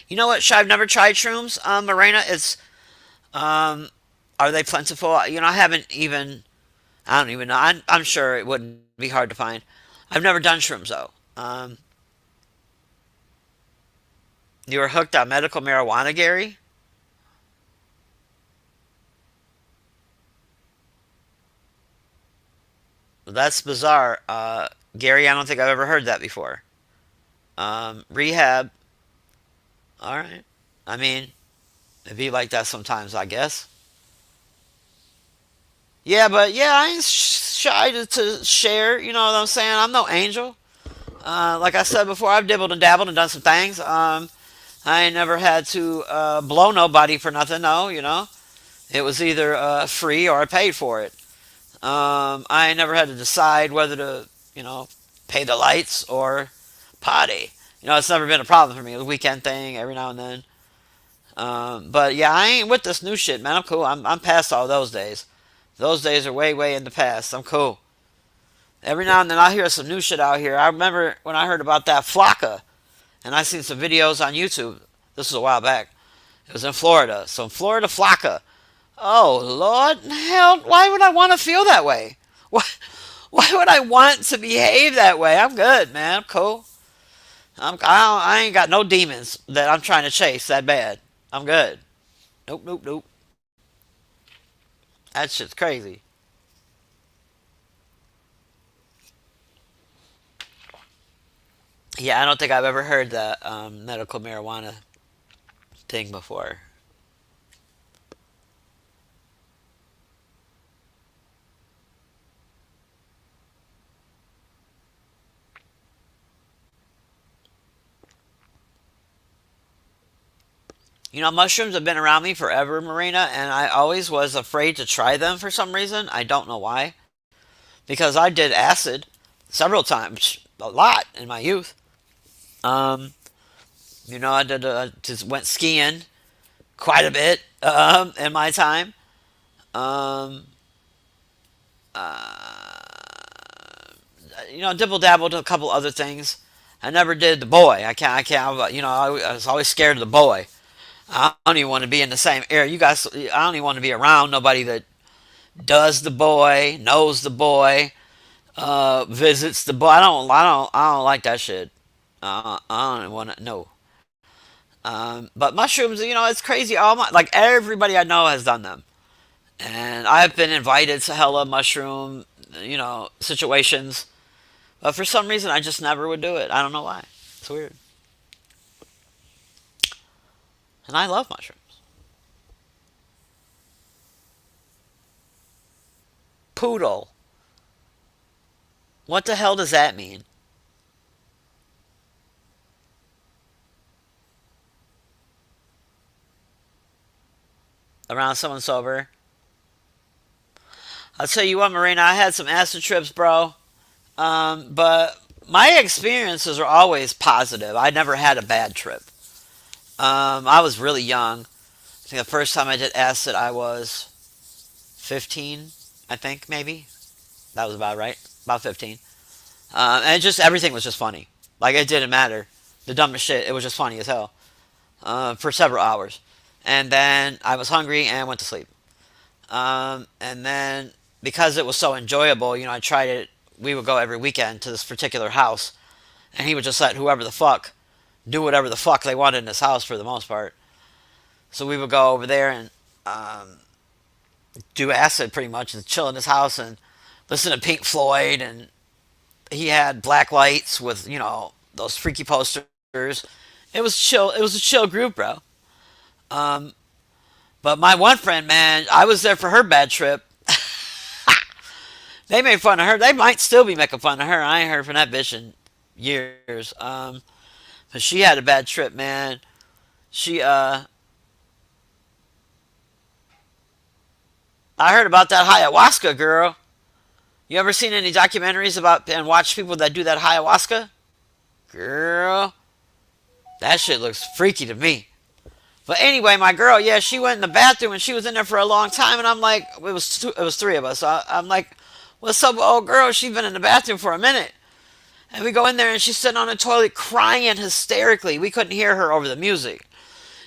A: You know what? I've never tried shrooms, Morena. Um, are they plentiful? I haven't even, I don't even know. I'm sure it wouldn't be hard to find. I've never done shrooms, though. You were hooked on medical marijuana, Gary? That's bizarre. Gary, I don't think I've ever heard that before. Rehab. All right. I mean, it'd be like that sometimes, I guess. Yeah, but yeah, I ain't shy to share. You know what I'm saying? I'm no angel. Like I said before, I've dibbled and dabbled and done some things. I ain't never had to blow nobody for nothing. No, it was either free or I paid for it. I ain't never had to decide whether to, pay the lights or potty. It's never been a problem for me. It was a weekend thing every now and then. But yeah, I ain't with this new shit, man. I'm cool. I'm past all those days. Those days are way, way in the past. I'm cool. Every now and then I hear some new shit out here. I remember when I heard about that Flocka, and I seen some videos on YouTube. This was a while back. It was in Florida. So in Florida, Flocka. Oh Lord, hell! Why would I want to feel that way? Why? Why would I want to behave that way? I'm good, man. I'm cool. I ain't got no demons that I'm trying to chase that bad. I'm good. Nope, nope, nope. That shit's crazy. Yeah, I don't think I've ever heard the medical marijuana thing before. Mushrooms have been around me forever, Marina, and I always was afraid to try them for some reason. I don't know why. Because I did acid several times, a lot in my youth. Um, I did just went skiing quite a bit in my time. Um, Dibble dabbled a couple other things. I never did the boy. I can't. I was always scared of the boy. I don't even want to be in the same area. You guys, I don't even want to be around nobody that does the boy, knows the boy, visits the boy. I don't like that shit. I don't want to. No. But mushrooms, it's crazy. Like everybody I know has done them, and I've been invited to hella mushroom, situations. But for some reason, I just never would do it. I don't know why. It's weird. And I love mushrooms. Poodle. What the hell does that mean? around someone sober. I'll tell you what, Marina, I had some acid trips, bro. But my experiences are always positive. I never had a bad trip. I was really young. I think the first time I did acid, I was 15, I think, maybe. That was about right. About 15. And it just, everything was just funny. Like, it didn't matter. The dumbest shit, it was just funny as hell. For several hours. And then I was hungry and went to sleep. And then, because it was so enjoyable, I tried it. We would go every weekend to this particular house. And he would just let whoever the fuck do whatever the fuck they wanted in his house for the most part. So we would go over there and do acid pretty much and chill in his house and listen to Pink Floyd. And he had black lights with, those freaky posters. It was chill. It was a chill group, bro. Um, but my one friend, man, I was there for her bad trip. They made fun of her. They might still be making fun of her. I ain't heard from that bitch in years. But she had a bad trip, man. She, I heard about that ayahuasca girl. You ever seen any documentaries about and watch people that do that ayahuasca? Girl, that shit looks freaky to me. But anyway, my girl, yeah, she went in the bathroom and she was in there for a long time, and I'm like, it was three of us. So I'm like, what's up, old girl? She's been in the bathroom for a minute, and we go in there and she's sitting on the toilet crying hysterically. We couldn't hear her over the music.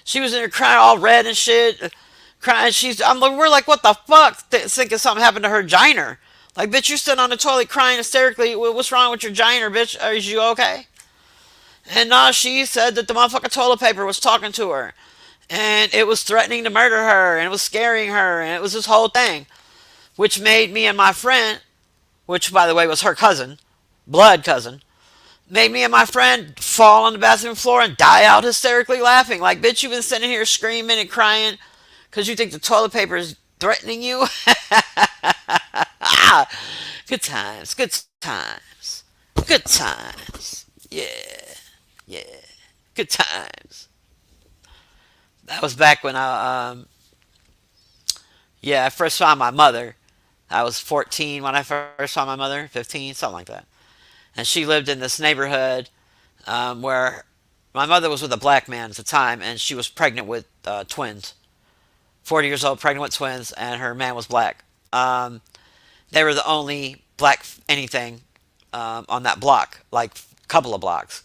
A: She was in there crying all red and shit, crying. We're like, what the fuck? Thinking something happened to her giner. Like, bitch, you sitting on the toilet crying hysterically. What's wrong with your giner, bitch? Are you okay? And she said that the motherfucking toilet paper was talking to her. And it was threatening to murder her. And it was scaring her. And it was this whole thing. Which made me and my friend, which, by the way, was her cousin, blood cousin, made me and my friend fall on the bathroom floor and die out hysterically laughing. Like, bitch, you've been sitting here screaming and crying because you think the toilet paper is threatening you? Good times. Good times. Good times. Yeah. Yeah. Good times. That was back when I first saw my mother. I was 14 when I first saw my mother, 15, something like that. And she lived in this neighborhood where my mother was with a black man at the time, and she was pregnant with twins. 40 years old, pregnant with twins, and her man was black. They were the only black anything on that block, like a couple of blocks.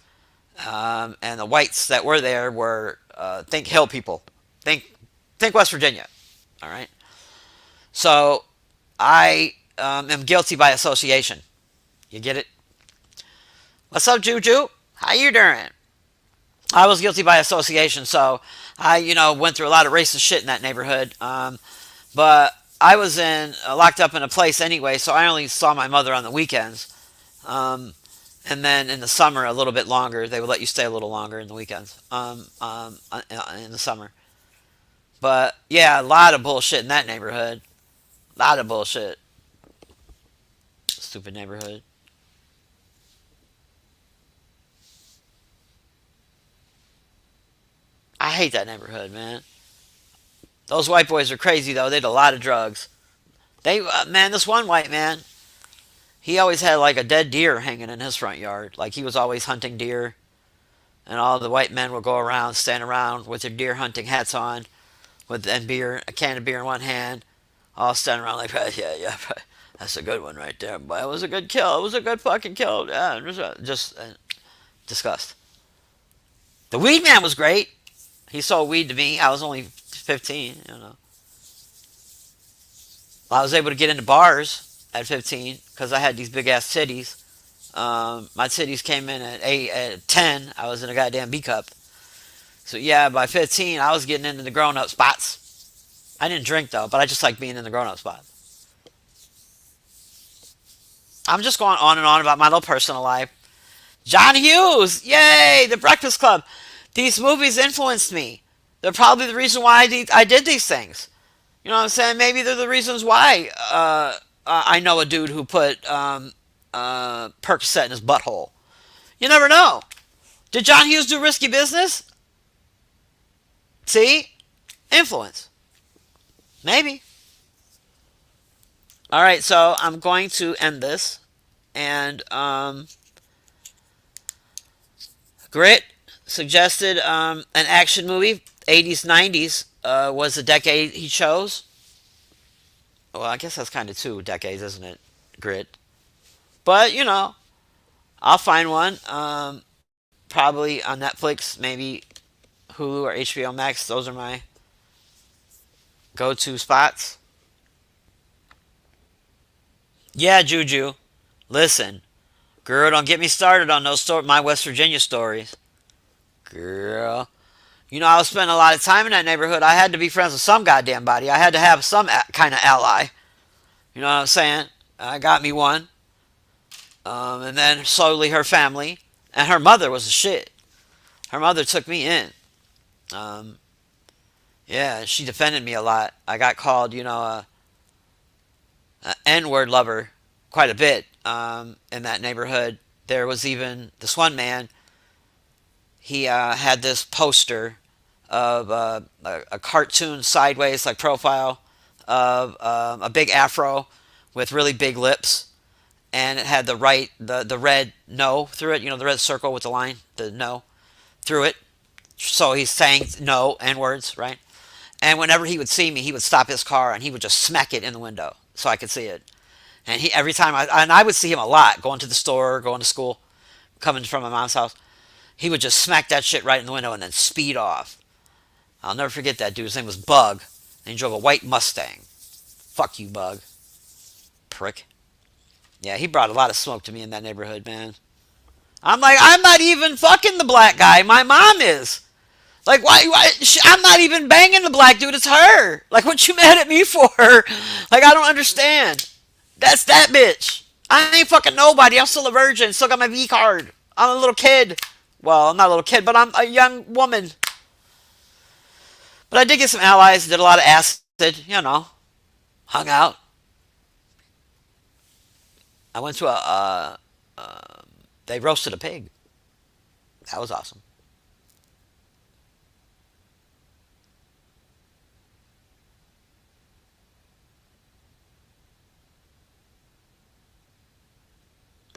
A: And the whites that were there were think hill people, think West Virginia. All right. So I am guilty by association. You get it? What's up, Juju? How you doing? I was guilty by association, so I, went through a lot of racist shit in that neighborhood. But I was locked up in a place anyway, so I only saw my mother on the weekends. And then in the summer, a little bit longer. They would let you stay a little longer in the weekends. In the summer. But yeah, a lot of bullshit in that neighborhood. A lot of bullshit. Stupid neighborhood. I hate that neighborhood, man. Those white boys are crazy though. They did a lot of drugs. Man, this one white man, he always had like a dead deer hanging in his front yard. Like he was always hunting deer, and all the white men would go around, stand around with their deer hunting hats on, with a can of beer in one hand, all standing around like, yeah, yeah, that's a good one right there. But it was a good kill. It was a good fucking kill. Yeah, just disgust. The weed man was great. He sold weed to me. I was only 15. I was able to get into bars at 15 because I had these big ass titties. My titties came in at 10. I was in a goddamn B cup. So yeah, by 15, I was getting into the grown up spots. I didn't drink though, but I just like being in the grown up spot. I'm just going on and on about my little personal life. John Hughes, yay! The Breakfast Club. These movies influenced me. They're probably the reason why I did these things. You know what I'm saying? Maybe they're the reasons why I know a dude who put Percocet in his butthole. You never know. Did John Hughes do risky business? See? Influence. Maybe. All right, so I'm going to end this. And Grit suggested an action movie. 80s, 90s was the decade he chose. Well, I guess that's kind of 2 decades, isn't it? Grit. But, I'll find one. Probably on Netflix, maybe Hulu or HBO Max. Those are my go to spots. Yeah, Juju. Listen, girl, don't get me started on my West Virginia stories. Girl. I was spending a lot of time in that neighborhood. I had to be friends with some goddamn body. I had to have some kind of ally. You know what I'm saying? I got me one. And then slowly her family. And her mother was a shit. Her mother took me in. Um, yeah, she defended me a lot. I got called, a N-word lover quite a bit in that neighborhood. There was even this one man. He had this poster of a cartoon sideways like profile of a big afro with really big lips, and it had the red no through it. The red circle with the line, the no through it. So he's saying no N words, right? And whenever he would see me, he would stop his car and he would just smack it in the window so I could see it. And he every time I would see him a lot going to the store, going to school, coming from my mom's house. He would just smack that shit right in the window and then speed off. I'll never forget that dude. His name was Bug, and he drove a white Mustang. Fuck you, Bug, prick. Yeah, he brought a lot of smoke to me in that neighborhood, man. I'm like, I'm not even fucking the black guy. My mom is. Like, why I'm not even banging the black dude. It's her. Like, what you mad at me for? Like, I don't understand. That's that bitch. I ain't fucking nobody. I'm still a virgin. Still got my V card. I'm a little kid. Well, I'm not a little kid, but I'm a young woman. But I did get some allies. Did a lot of acid. Hung out. I went to they roasted a pig. That was awesome.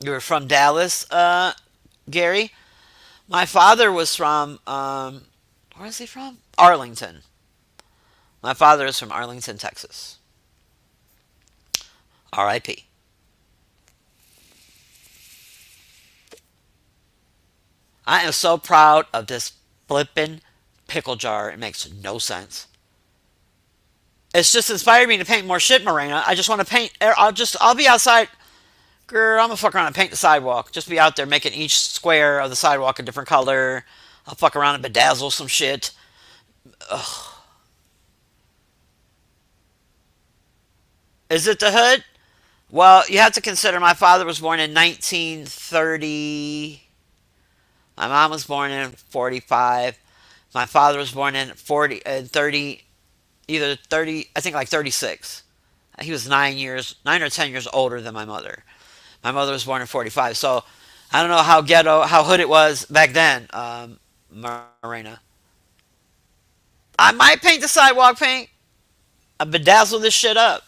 A: You were from Dallas, Gary? My father was from, where is he from? Arlington. My father is from Arlington, Texas. R.I.P. I am so proud of this flippin' pickle jar. It makes no sense. It's just inspired me to paint more shit, Morena. I just want to paint. I'll be outside. Girl, I'm gonna fuck around and paint the sidewalk. Just be out there making each square of the sidewalk a different color. I'll fuck around and bedazzle some shit. Ugh. Is it the hood? Well, you have to consider my father was born in 1930. My mom was born in 45. My father was born in 40 and 30, either 30, I think like 36. He was 9 or 10 years older than my mother. My mother was born in 45. So I don't know how ghetto, how hood it was back then, Marina. I might paint the sidewalk paint. I bedazzle this shit up.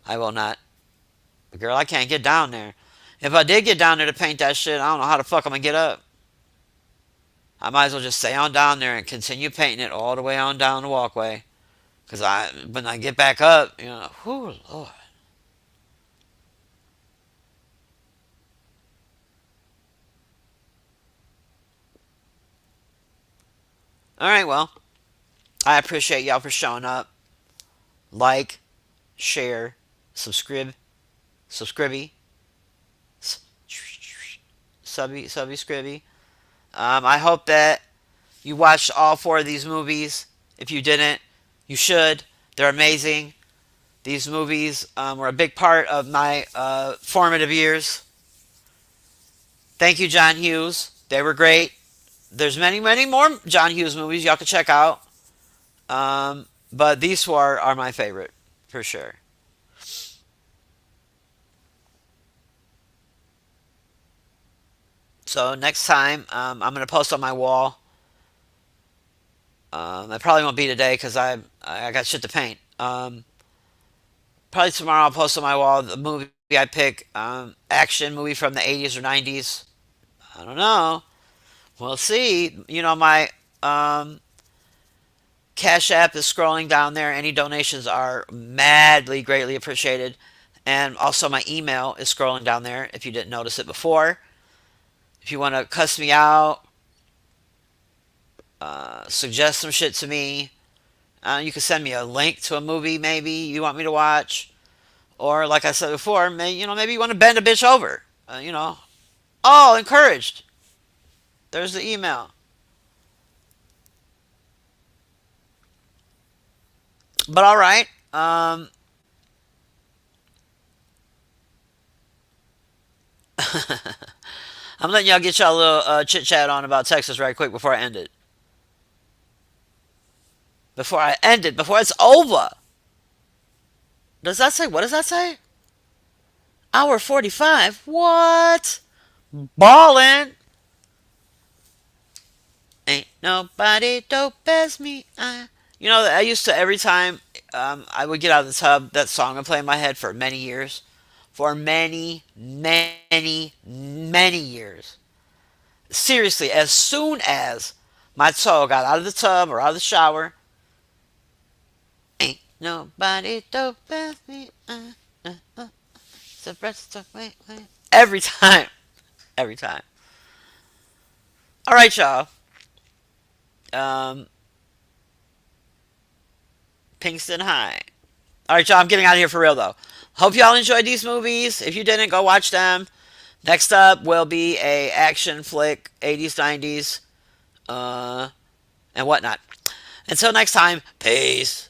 A: I will not. Girl, I can't get down there. If I did get down there to paint that shit, I don't know how the fuck I'm gonna get up. I might as well just stay on down there and continue painting it all the way on down the walkway. Cause when I get back up, whoo, Lord. All right, well, I appreciate y'all for showing up. Like, share, subscribe, subscribey, subby, scribby. I hope that you watched all four of these movies. If you didn't, you should. They're amazing. These movies were a big part of my formative years. Thank you, John Hughes. They were great. There's many, many more John Hughes movies y'all can check out. But these four are my favorite, for sure. So next time, I'm gonna post on my wall. That probably won't be today because I got shit to paint. Probably tomorrow I'll post on my wall the movie I pick. Action movie from the 80s or 90s. I don't know. We'll see. My um, Cash App is scrolling down there. Any donations are madly, greatly appreciated. And also, my email is scrolling down there if you didn't notice it before. If you want to cuss me out, suggest some shit to me, you can send me a link to a movie maybe you want me to watch. Or, like I said before, maybe you want to bend a bitch over. All encouraged. There's the email. But all right. I'm letting y'all get y'all a little chit chat on about Texas right quick before I end it. Before I end it, before it's over. Does that say? What does that say? Hour 45. What? Ballin'. Ain't nobody dope as me. I used to every time I would get out of the tub, that song would play in my head for many years. For many, many, many years. Seriously, as soon as my toe got out of the tub or out of the shower, ain't nobody dope as me. The rest of me. Every time. Every time. All right, y'all. Um, Pinkston High. All right, y'all. I'm getting out of here for real, though. Hope y'all enjoyed these movies. If you didn't, go watch them. Next up will be a action flick, 80s, 90s, uh, and whatnot. Until next time, peace.